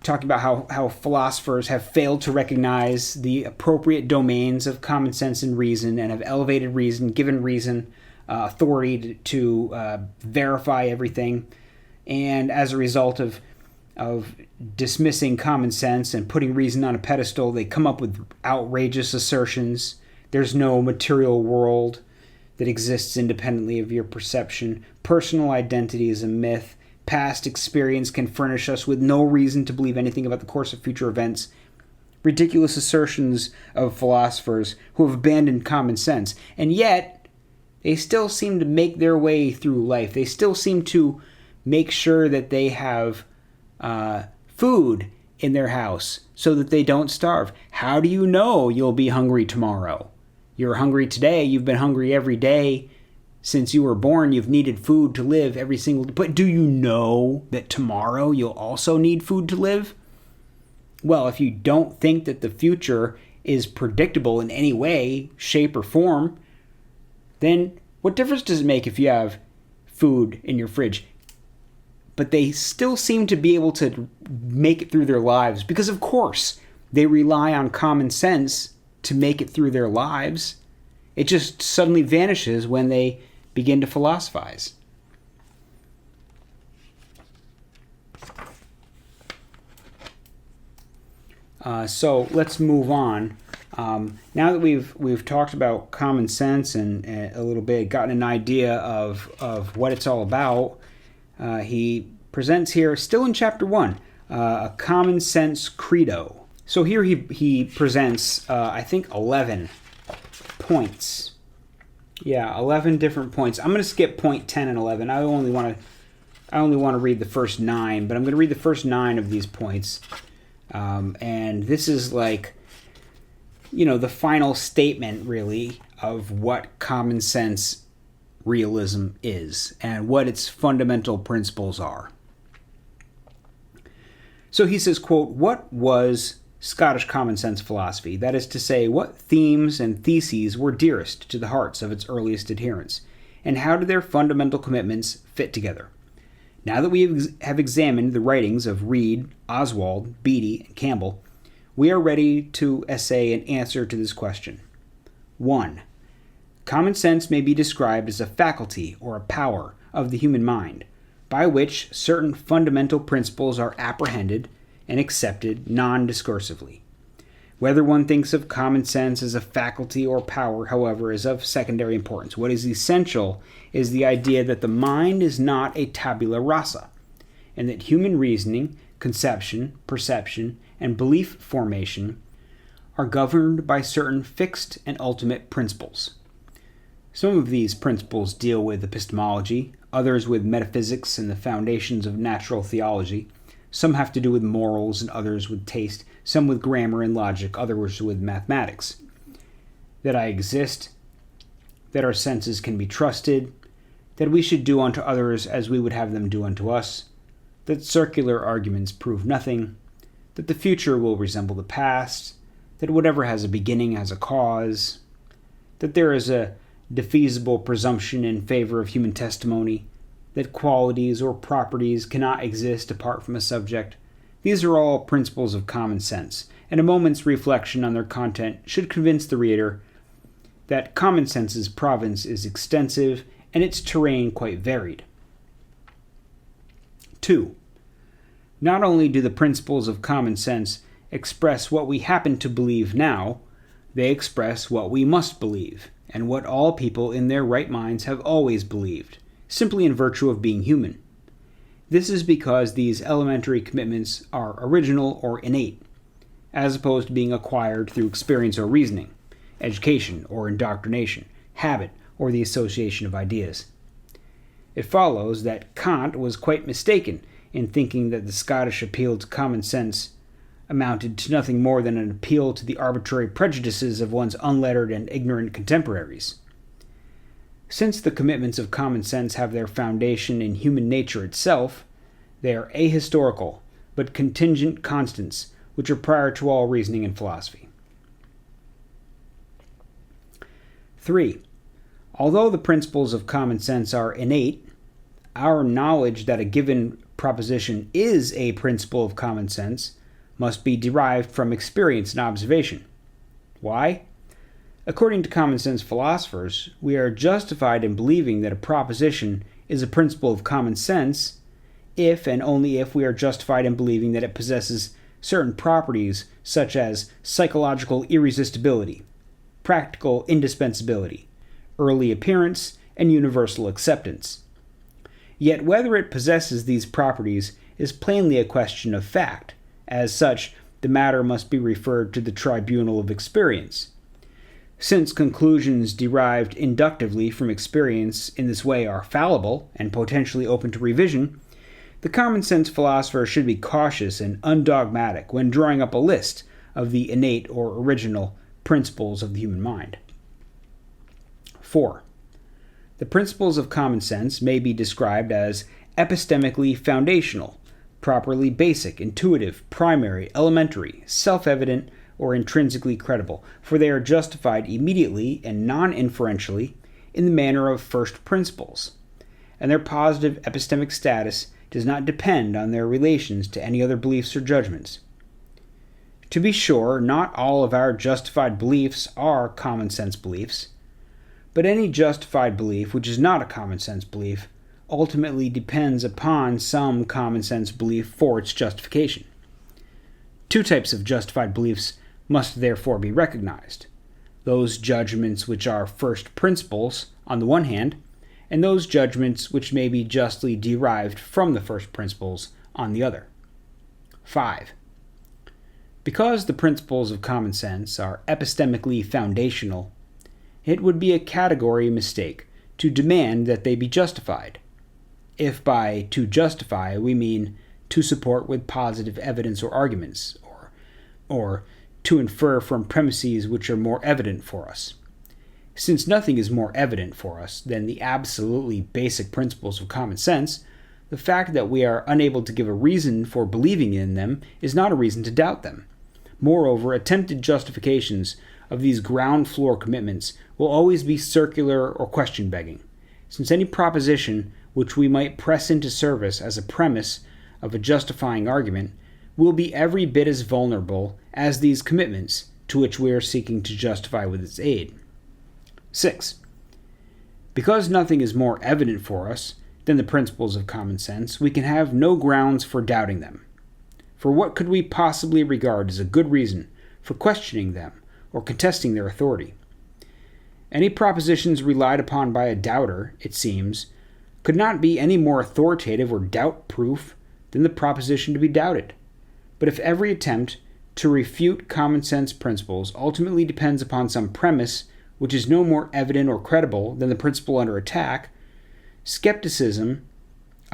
about how philosophers have failed to recognize the appropriate domains of common sense and reason, and have elevated reason, given reason authority to verify everything. And as a result of dismissing common sense and putting reason on a pedestal, they come up with outrageous assertions. There's no material world that exists independently of your perception. Personal identity is a myth. Past experience can furnish us with no reason to believe anything about the course of future events. Ridiculous assertions of philosophers who have abandoned common sense. And yet, they still seem to make their way through life. They still seem to make sure that they have food in their house so that they don't starve. How do you know you'll be hungry tomorrow? You're hungry today. You've been hungry every day since you were born. You've needed food to live every single day. But do you know that tomorrow you'll also need food to live? Well, if you don't think that the future is predictable in any way, shape, or form, then what difference does it make if you have food in your fridge? But they still seem to be able to make it through their lives because, of course, they rely on common sense to make it through their lives. It just suddenly vanishes when they begin to philosophize. So let's move on. Now that we've talked about common sense and a little bit, gotten an idea of what it's all about, he presents here, still in chapter 1, a common sense credo. So here he presents, I think, 11 points. Yeah, 11 different points. I'm going to skip point 10 and 11. I only want to read the first 9, but I'm going to read the first 9 of these points. And this is like, the final statement, really, of what common sense realism is and what its fundamental principles are. So he says, quote, "What was Scottish common sense philosophy? That is to say, what themes and theses were dearest to the hearts of its earliest adherents, and how did their fundamental commitments fit together? Now that we have examined the writings of Reid, Oswald, Beattie, and Campbell, we are ready to essay an answer to this question. 1. Common sense may be described as a faculty or a power of the human mind, by which certain fundamental principles are apprehended and accepted non-discursively. Whether one thinks of common sense as a faculty or power, however, is of secondary importance. What is essential is the idea that the mind is not a tabula rasa, and that human reasoning, conception, perception, and belief formation are governed by certain fixed and ultimate principles. Some of these principles deal with epistemology, others with metaphysics and the foundations of natural theology. Some have to do with morals and others with taste, some with grammar and logic, others with mathematics. That I exist, that our senses can be trusted, that we should do unto others as we would have them do unto us, that circular arguments prove nothing, that the future will resemble the past, that whatever has a beginning has a cause, that there is a defeasible presumption in favor of human testimony, that qualities or properties cannot exist apart from a subject. These are all principles of common sense, and a moment's reflection on their content should convince the reader that common sense's province is extensive and its terrain quite varied. 2. Not only do the principles of common sense express what we happen to believe now, they express what we must believe, and what all people in their right minds have always believed, simply in virtue of being human. This is because these elementary commitments are original or innate, as opposed to being acquired through experience or reasoning, education or indoctrination, habit or the association of ideas. It follows that Kant was quite mistaken in thinking that the Scottish appeal to common sense amounted to nothing more than an appeal to the arbitrary prejudices of one's unlettered and ignorant contemporaries. Since the commitments of common sense have their foundation in human nature itself, they are ahistorical, but contingent constants, which are prior to all reasoning and philosophy. 3. Although the principles of common sense are innate, our knowledge that a given proposition is a principle of common sense must be derived from experience and observation. Why? According to common sense philosophers, we are justified in believing that a proposition is a principle of common sense if and only if we are justified in believing that it possesses certain properties such as psychological irresistibility, practical indispensability, early appearance, and universal acceptance. Yet whether it possesses these properties is plainly a question of fact. As such, the matter must be referred to the tribunal of experience. Since conclusions derived inductively from experience in this way are fallible and potentially open to revision, the common sense philosopher should be cautious and undogmatic when drawing up a list of the innate or original principles of the human mind. 4. The principles of common sense may be described as epistemically foundational, properly basic, intuitive, primary, elementary, self-evident, or intrinsically credible, for they are justified immediately and non-inferentially in the manner of first principles, and their positive epistemic status does not depend on their relations to any other beliefs or judgments. To be sure, not all of our justified beliefs are common sense beliefs, but any justified belief which is not a common sense belief ultimately depends upon some common sense belief for its justification. Two types of justified beliefs must therefore be recognized: those judgments which are first principles on the one hand, and those judgments which may be justly derived from the first principles on the other. 5. Because the principles of common sense are epistemically foundational, it would be a category mistake to demand that they be justified, if by to justify we mean to support with positive evidence or arguments, or to infer from premises which are more evident for us. Since nothing is more evident for us than the absolutely basic principles of common sense, the fact that we are unable to give a reason for believing in them is not a reason to doubt them. Moreover, attempted justifications of these ground floor commitments will always be circular or question-begging, since any proposition which we might press into service as a premise of a justifying argument will be every bit as vulnerable as these commitments to which we are seeking to justify with its aid. 6. Because nothing is more evident for us than the principles of common sense, we can have no grounds for doubting them. For what could we possibly regard as a good reason for questioning them or contesting their authority? Any propositions relied upon by a doubter, it seems, could not be any more authoritative or doubt-proof than the proposition to be doubted. But if every attempt to refute common sense principles ultimately depends upon some premise which is no more evident or credible than the principle under attack, skepticism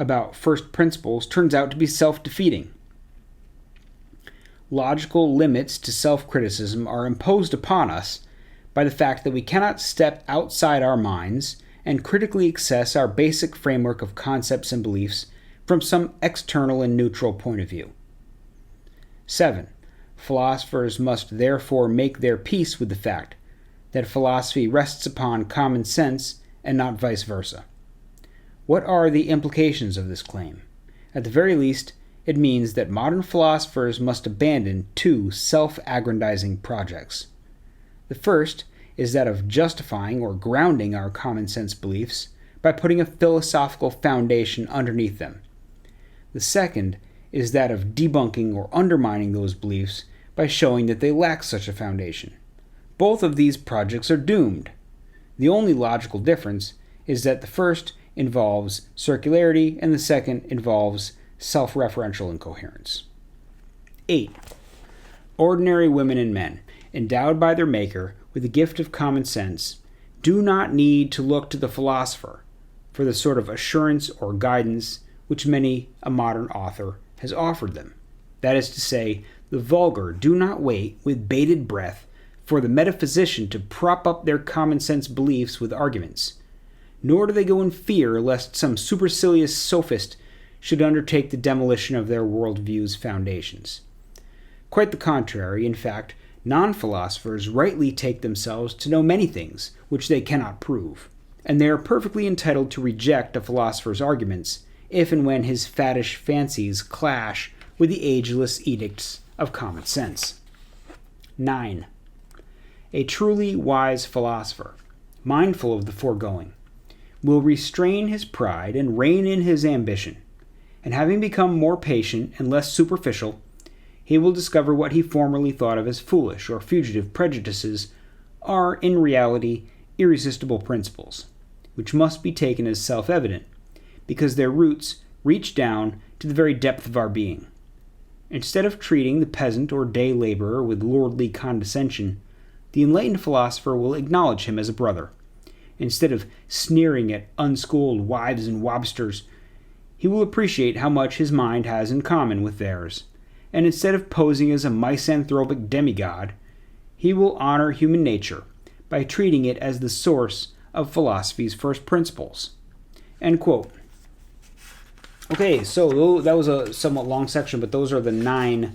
about first principles turns out to be self-defeating. Logical limits to self-criticism are imposed upon us by the fact that we cannot step outside our minds and critically assess our basic framework of concepts and beliefs from some external and neutral point of view. 7. Philosophers must therefore make their peace with the fact that philosophy rests upon common sense and not vice versa. What are the implications of this claim? At the very least, it means that modern philosophers must abandon two self-aggrandizing projects. The first is that of justifying or grounding our common sense beliefs by putting a philosophical foundation underneath them. The second is that of debunking or undermining those beliefs by showing that they lack such a foundation. Both of these projects are doomed. The only logical difference is that the first involves circularity and the second involves self-referential incoherence. 8. Ordinary women and men, endowed by their Maker with the gift of common sense, do not need to look to the philosopher for the sort of assurance or guidance which many a modern author has offered them. That is to say, the vulgar do not wait with bated breath for the metaphysician to prop up their common sense beliefs with arguments, nor do they go in fear lest some supercilious sophist should undertake the demolition of their worldview's foundations. Quite the contrary, in fact, non-philosophers rightly take themselves to know many things which they cannot prove, and they are perfectly entitled to reject a philosopher's arguments if and when his faddish fancies clash with the ageless edicts of common sense. 9. A truly wise philosopher, mindful of the foregoing, will restrain his pride and rein in his ambition, and having become more patient and less superficial, he will discover what he formerly thought of as foolish or fugitive prejudices are in reality irresistible principles, which must be taken as self-evident, because their roots reach down to the very depth of our being. Instead of treating the peasant or day laborer with lordly condescension, the enlightened philosopher will acknowledge him as a brother. Instead of sneering at unschooled wives and wobsters, he will appreciate how much his mind has in common with theirs, and instead of posing as a misanthropic demigod, he will honor human nature by treating it as the source of philosophy's first principles. End quote. Okay, so that was a somewhat long section, but those are the 9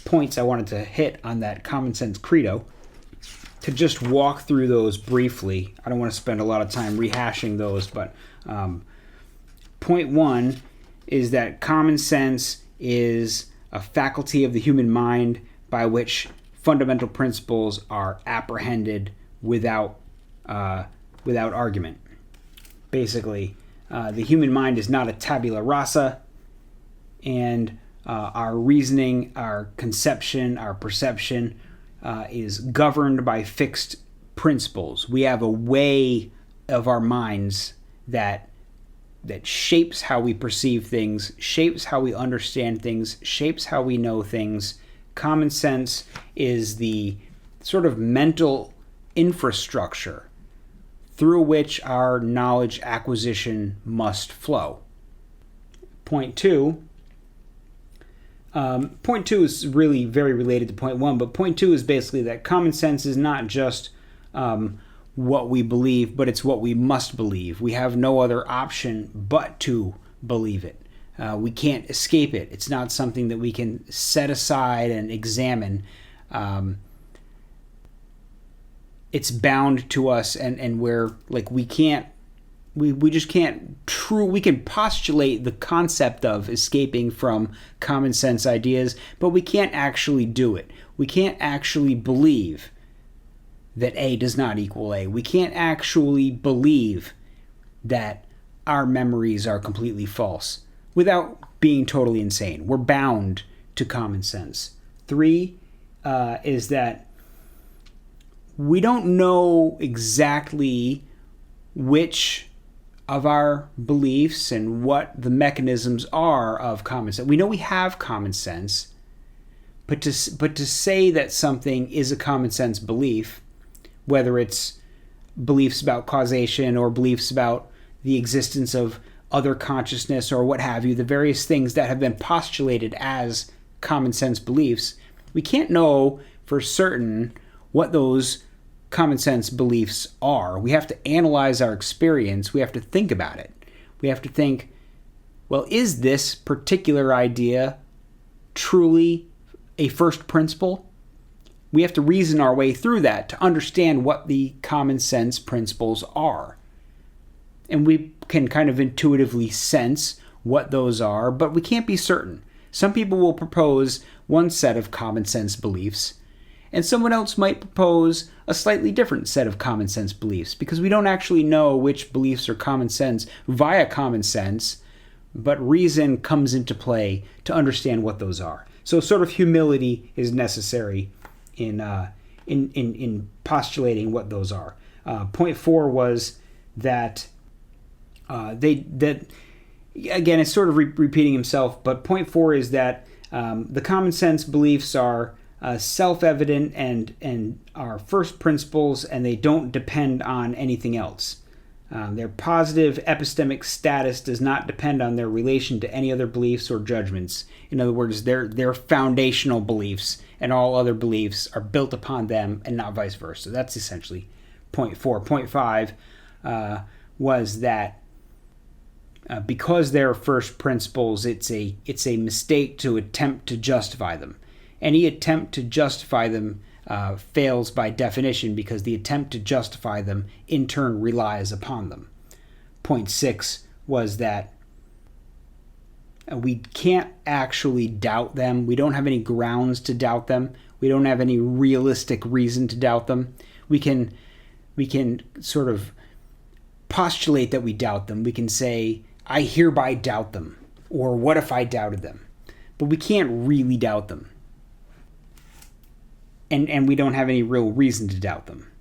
points I wanted to hit on that common sense credo. To just walk through those briefly, I don't want to spend a lot of time rehashing those, but point 1 is that common sense is a faculty of the human mind by which fundamental principles are apprehended without argument. Basically, the human mind is not a tabula rasa, and Our reasoning, our conception, our perception is governed by fixed principles. We have a way of our minds that shapes how we perceive things, shapes how we understand things, shapes how we know things. Common sense is the sort of mental infrastructure through which our knowledge acquisition must flow. Point two is really very related to point one, but point two is basically that common sense is not just what we believe, but it's what we must believe. We have no other option but to believe it. We can't escape it. It's not something that we can set aside and examine. It's bound to us, and we're like, we just can't we can postulate the concept of escaping from common sense ideas, but we can't actually do it. We can't actually believe that A does not equal A. We can't actually believe that our memories are completely false without being totally insane. We're bound to common sense. 3 is that we don't know exactly which of our beliefs and what the mechanisms are of common sense. We know we have common sense, but to say that something is a common sense belief, whether it's beliefs about causation or beliefs about the existence of other consciousness or what have you, the various things that have been postulated as common sense beliefs, we can't know for certain what those common sense beliefs are. We have to analyze our experience. We have to think about it. We have to think, well, is this particular idea truly a first principle? We have to reason our way through that to understand what the common sense principles are. And we can kind of intuitively sense what those are, but we can't be certain. Some people will propose one set of common sense beliefs, and someone else might propose a slightly different set of common sense beliefs, because we don't actually know which beliefs are common sense via common sense, but reason comes into play to understand what those are. So sort of humility is necessary in postulating what those are. Point 4 was that again, it's sort of repeating himself, but point 4 is that the common sense beliefs are self-evident and are first principles, and they don't depend on anything else. Their positive epistemic status does not depend on their relation to any other beliefs or judgments. In other words, they're foundational beliefs, and all other beliefs are built upon them and not vice versa. That's essentially point 4. Point 5 was that because they're first principles, it's a mistake to attempt to justify them. Any attempt to justify them fails by definition, because the attempt to justify them in turn relies upon them. Point 6 was that we can't actually doubt them. We don't have any grounds to doubt them. We don't have any realistic reason to doubt them. We can sort of postulate that we doubt them. We can say, I hereby doubt them, or what if I doubted them? But we can't really doubt them. And we don't have any real reason to doubt them.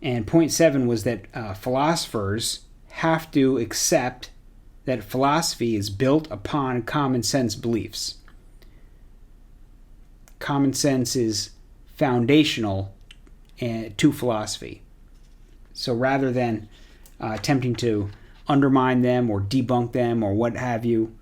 And point 7 was that philosophers have to accept that philosophy is built upon common sense beliefs. Common sense is foundational to philosophy. So rather than attempting to undermine them or debunk them or what have you,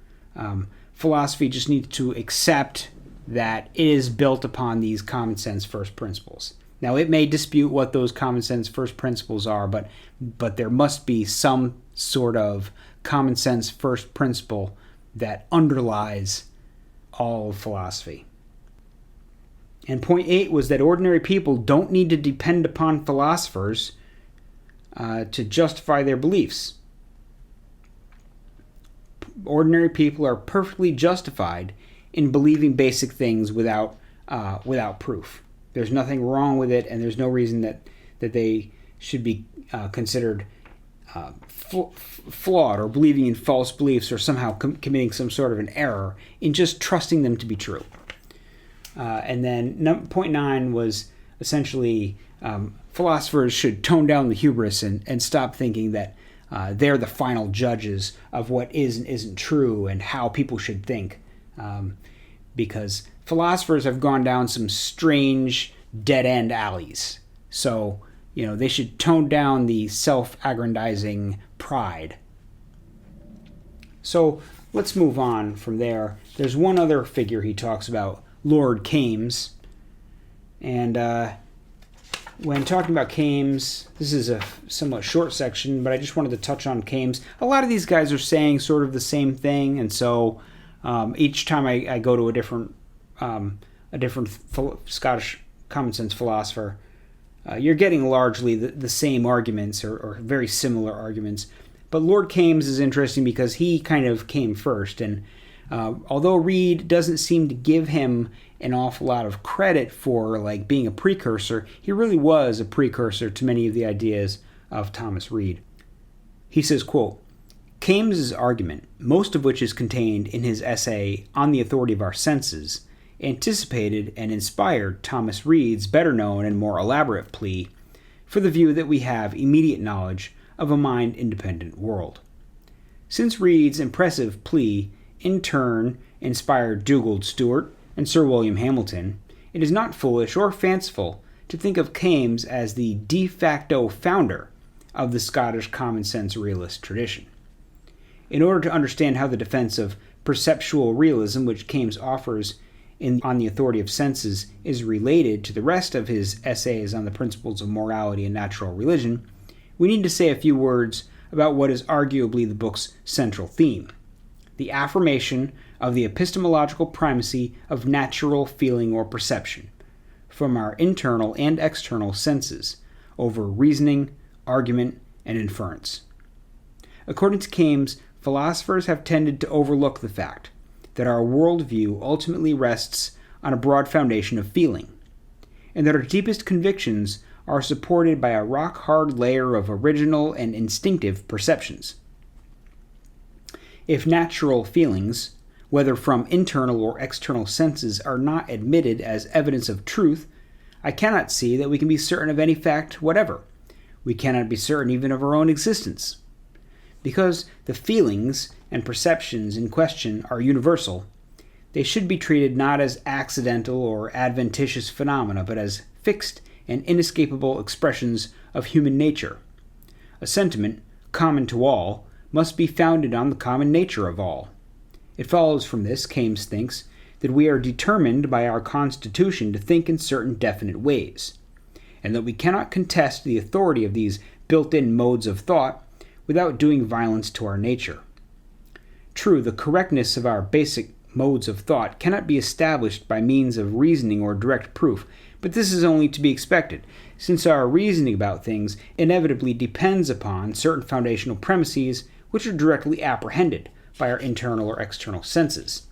philosophy just needs to accept that it is built upon these common sense first principles. Now, it may dispute what those common sense first principles are, but there must be some sort of common sense first principle that underlies all of philosophy. And point 8 was that ordinary people don't need to depend upon philosophers to justify their beliefs. Ordinary people are perfectly justified in believing basic things without proof. There's nothing wrong with it, and there's no reason that they should be considered flawed or believing in false beliefs or somehow committing some sort of an error in just trusting them to be true. And then point 9 was essentially philosophers should tone down the hubris and stop thinking that they're the final judges of what is and isn't true and how people should think. Because philosophers have gone down some strange dead-end alleys. So, they should tone down the self-aggrandizing pride. So let's move on from there. There's one other figure he talks about, Lord Kames. And when talking about Kames, this is a somewhat short section, but I just wanted to touch on Kames. A lot of these guys are saying sort of the same thing, and so each time I go to a different Scottish common sense philosopher, you're getting largely the same arguments or very similar arguments. But Lord Kames is interesting because he kind of came first, and although Reid doesn't seem to give him an awful lot of credit for being a precursor, he really was a precursor to many of the ideas of Thomas Reid. He says, quote, Kames's argument, most of which is contained in his essay On the Authority of Our Senses, anticipated and inspired Thomas Reid's better known and more elaborate plea for the view that we have immediate knowledge of a mind-independent world. Since Reid's impressive plea in turn inspired Dugald Stewart and Sir William Hamilton, it is not foolish or fanciful to think of Kames as the de facto founder of the Scottish common sense realist tradition. In order to understand how the defense of perceptual realism which Kames offers on the Authority of Senses is related to the rest of his essays on the principles of morality and natural religion, we need to say a few words about what is arguably the book's central theme, the affirmation of the epistemological primacy of natural feeling or perception from our internal and external senses over reasoning, argument, and inference. According to Kames, philosophers have tended to overlook the fact that our worldview ultimately rests on a broad foundation of feeling, and that our deepest convictions are supported by a rock-hard layer of original and instinctive perceptions. If natural feelings, whether from internal or external senses, are not admitted as evidence of truth, I cannot see that we can be certain of any fact whatever. We cannot be certain even of our own existence. Because the feelings and perceptions in question are universal, they should be treated not as accidental or adventitious phenomena, but as fixed and inescapable expressions of human nature. A sentiment, common to all, must be founded on the common nature of all. It follows from this, Kames thinks, that we are determined by our constitution to think in certain definite ways, and that we cannot contest the authority of these built-in modes of thought without doing violence to our nature. True, the correctness of our basic modes of thought cannot be established by means of reasoning or direct proof, but this is only to be expected, since our reasoning about things inevitably depends upon certain foundational premises which are directly apprehended by our internal or external senses.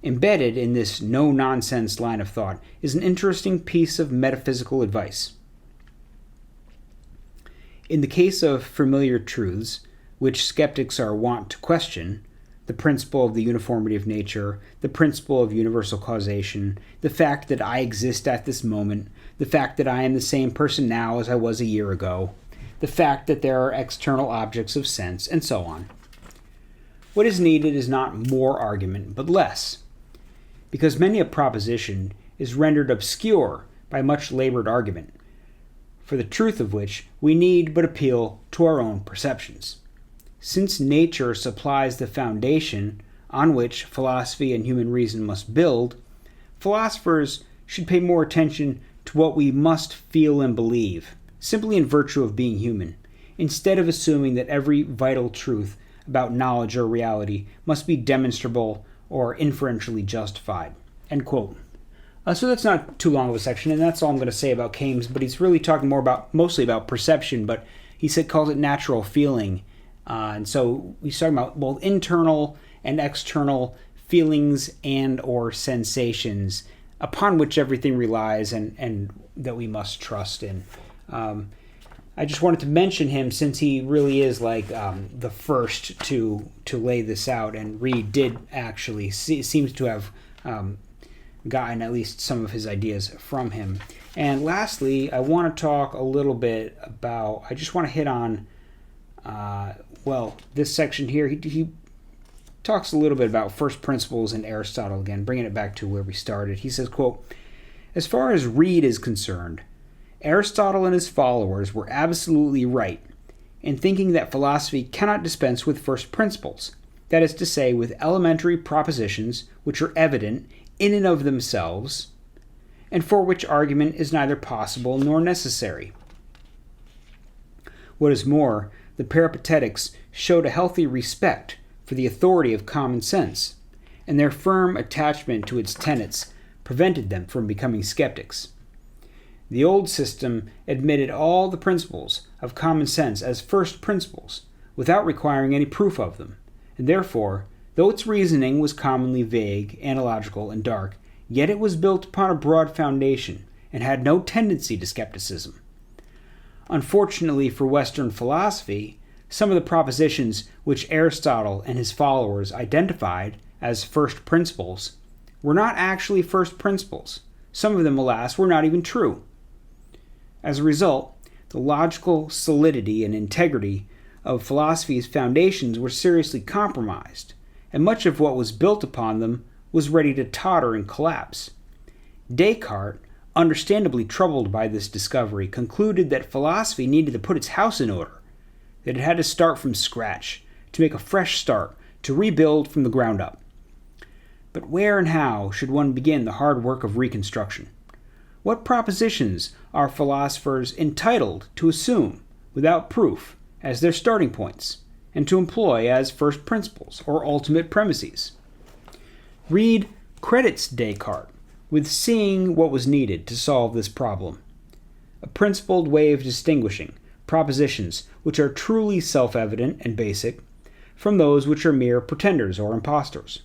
Embedded in this no-nonsense line of thought is an interesting piece of metaphysical advice. In the case of familiar truths, which skeptics are wont to question, the principle of the uniformity of nature, the principle of universal causation, the fact that I exist at this moment, the fact that I am the same person now as I was a year ago, the fact that there are external objects of sense, and so on. What is needed is not more argument, but less, because many a proposition is rendered obscure by much labored argument, for the truth of which we need but appeal to our own perceptions. Since nature supplies the foundation on which philosophy and human reason must build, philosophers should pay more attention to what we must feel and believe, simply in virtue of being human, instead of assuming that every vital truth about knowledge or reality must be demonstrable or inferentially justified. End quote. So that's not too long of a section, and that's all I'm going to say about Kames, but he's really talking mostly about perception, but he calls it natural feeling. And so he's talking about both internal and external feelings and or sensations upon which everything relies and that we must trust in. I just wanted to mention him since he really is like the first to lay this out, and Reid did actually seems to have gotten at least some of his ideas from him. And lastly, I want to talk a little bit about, I just want to hit on, this section here. He talks a little bit about first principles and Aristotle again, bringing it back to where we started. He says, quote, "As far as Reid is concerned, Aristotle and his followers were absolutely right in thinking that philosophy cannot dispense with first principles, that is to say, with elementary propositions which are evident in and of themselves, and for which argument is neither possible nor necessary. What is more, the Peripatetics showed a healthy respect for the authority of common sense, and their firm attachment to its tenets prevented them from becoming skeptics. The old system admitted all the principles of common sense as first principles, without requiring any proof of them, and therefore, though its reasoning was commonly vague, analogical, and dark, yet it was built upon a broad foundation, and had no tendency to skepticism. Unfortunately for Western philosophy, some of the propositions which Aristotle and his followers identified as first principles were not actually first principles. Some of them, alas, were not even true. As a result, the logical solidity and integrity of philosophy's foundations were seriously compromised, and much of what was built upon them was ready to totter and collapse. Descartes, understandably troubled by this discovery, concluded that philosophy needed to put its house in order, that it had to start from scratch, to make a fresh start, to rebuild from the ground up. But where and how should one begin the hard work of reconstruction? What propositions are philosophers entitled to assume, without proof, as their starting points, and to employ as first principles or ultimate premises? Reid credits Descartes with seeing what was needed to solve this problem, a principled way of distinguishing propositions which are truly self-evident and basic from those which are mere pretenders or impostors.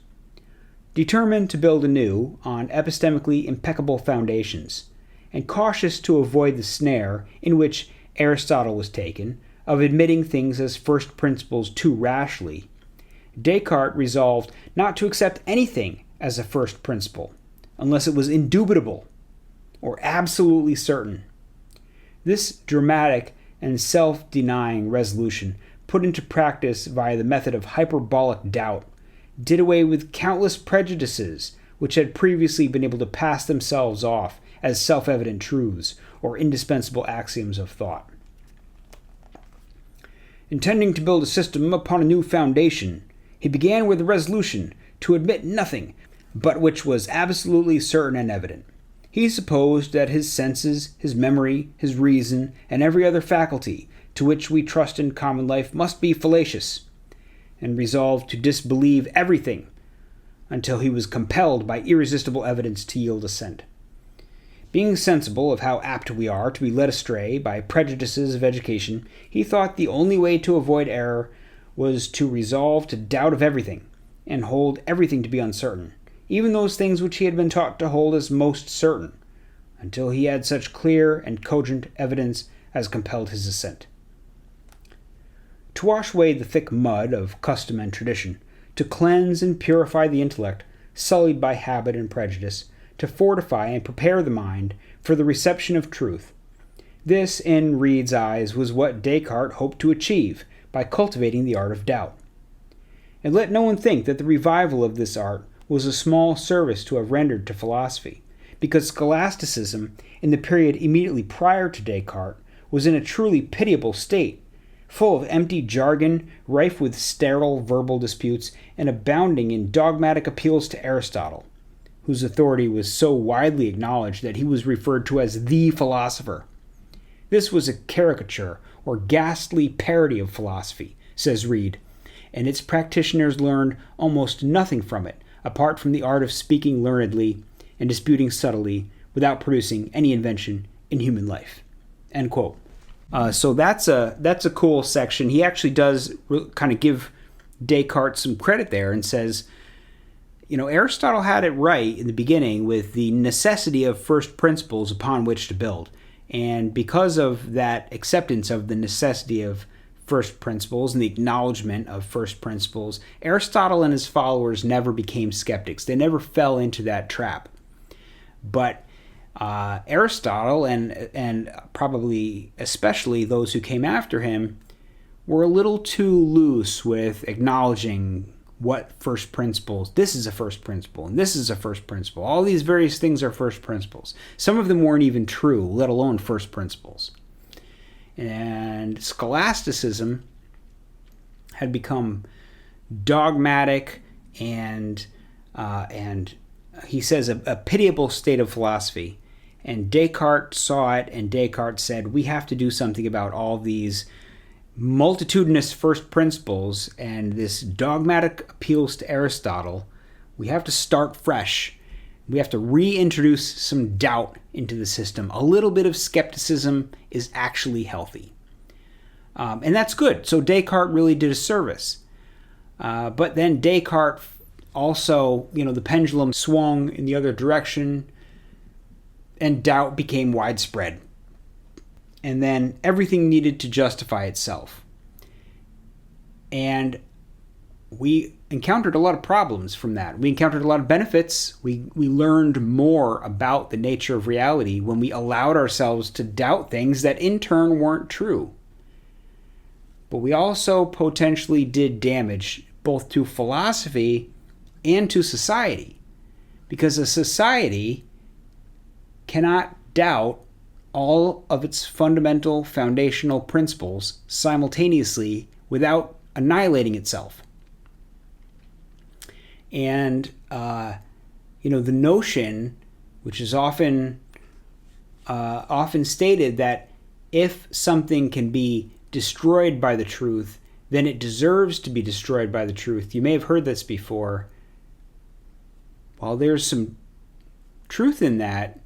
Determined to build anew on epistemically impeccable foundations, and cautious to avoid the snare in which Aristotle was taken, of admitting things as first principles too rashly, Descartes resolved not to accept anything as a first principle, unless it was indubitable or absolutely certain. This dramatic and self-denying resolution, put into practice via the method of hyperbolic doubt, did away with countless prejudices which had previously been able to pass themselves off as self-evident truths or indispensable axioms of thought. Intending to build a system upon a new foundation, he began with the resolution to admit nothing but which was absolutely certain and evident. He supposed that his senses, his memory, his reason, and every other faculty to which we trust in common life must be fallacious, and resolved to disbelieve everything until he was compelled by irresistible evidence to yield assent. Being sensible of how apt we are to be led astray by prejudices of education, he thought the only way to avoid error was to resolve to doubt of everything, and hold everything to be uncertain, even those things which he had been taught to hold as most certain, until he had such clear and cogent evidence as compelled his assent. To wash away the thick mud of custom and tradition, to cleanse and purify the intellect, sullied by habit and prejudice, to fortify and prepare the mind for the reception of truth. This, in Reid's eyes, was what Descartes hoped to achieve by cultivating the art of doubt. And let no one think that the revival of this art was a small service to have rendered to philosophy, because scholasticism, in the period immediately prior to Descartes, was in a truly pitiable state, full of empty jargon, rife with sterile verbal disputes, and abounding in dogmatic appeals to Aristotle, whose authority was so widely acknowledged that he was referred to as the philosopher. This was a caricature or ghastly parody of philosophy, says Reid, and its practitioners learned almost nothing from it, apart from the art of speaking learnedly and disputing subtly without producing any invention in human life. End quote. So that's a cool section. He actually does kind of give Descartes some credit there and says, Aristotle had it right in the beginning with the necessity of first principles upon which to build. And because of that acceptance of the necessity of first principles and the acknowledgement of first principles, Aristotle and his followers never became skeptics. They never fell into that trap. But Aristotle, and probably especially those who came after him, were a little too loose with acknowledging what first principles. This is a first principle, and this is a first principle. All these various things are first principles. Some of them weren't even true, let alone first principles. And scholasticism had become dogmatic and he says a pitiable state of philosophy. And Descartes saw it, and Descartes said, we have to do something about all these multitudinous first principles and this dogmatic appeals to Aristotle. We have to start fresh. We have to reintroduce some doubt into the system. A little bit of skepticism is actually healthy. And that's good. So Descartes really did a service. But then Descartes also, the pendulum swung in the other direction and doubt became widespread. And then everything needed to justify itself. And we encountered a lot of problems from that. We encountered a lot of benefits. We learned more about the nature of reality when we allowed ourselves to doubt things that in turn weren't true. But we also potentially did damage both to philosophy and to society. Because a society cannot doubt all of its fundamental foundational principles simultaneously without annihilating itself. And, the notion, which is often stated, that if something can be destroyed by the truth, then it deserves to be destroyed by the truth. You may have heard this before. While there's some truth in that,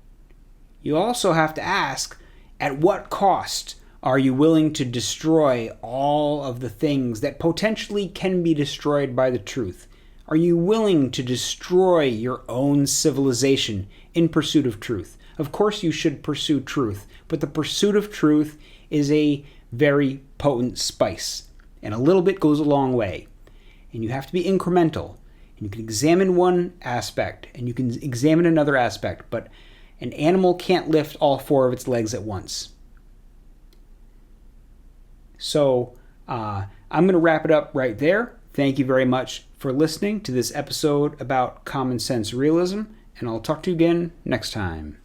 you also have to ask, at what cost are you willing to destroy all of the things that potentially can be destroyed by the truth? Are you willing to destroy your own civilization in pursuit of truth? Of course you should pursue truth, but the pursuit of truth is a very potent spice, and a little bit goes a long way. And you have to be incremental. And you can examine one aspect, and you can examine another aspect, but an animal can't lift all four of its legs at once. So I'm going to wrap it up right there. Thank you very much for listening to this episode about common sense realism, and I'll talk to you again next time.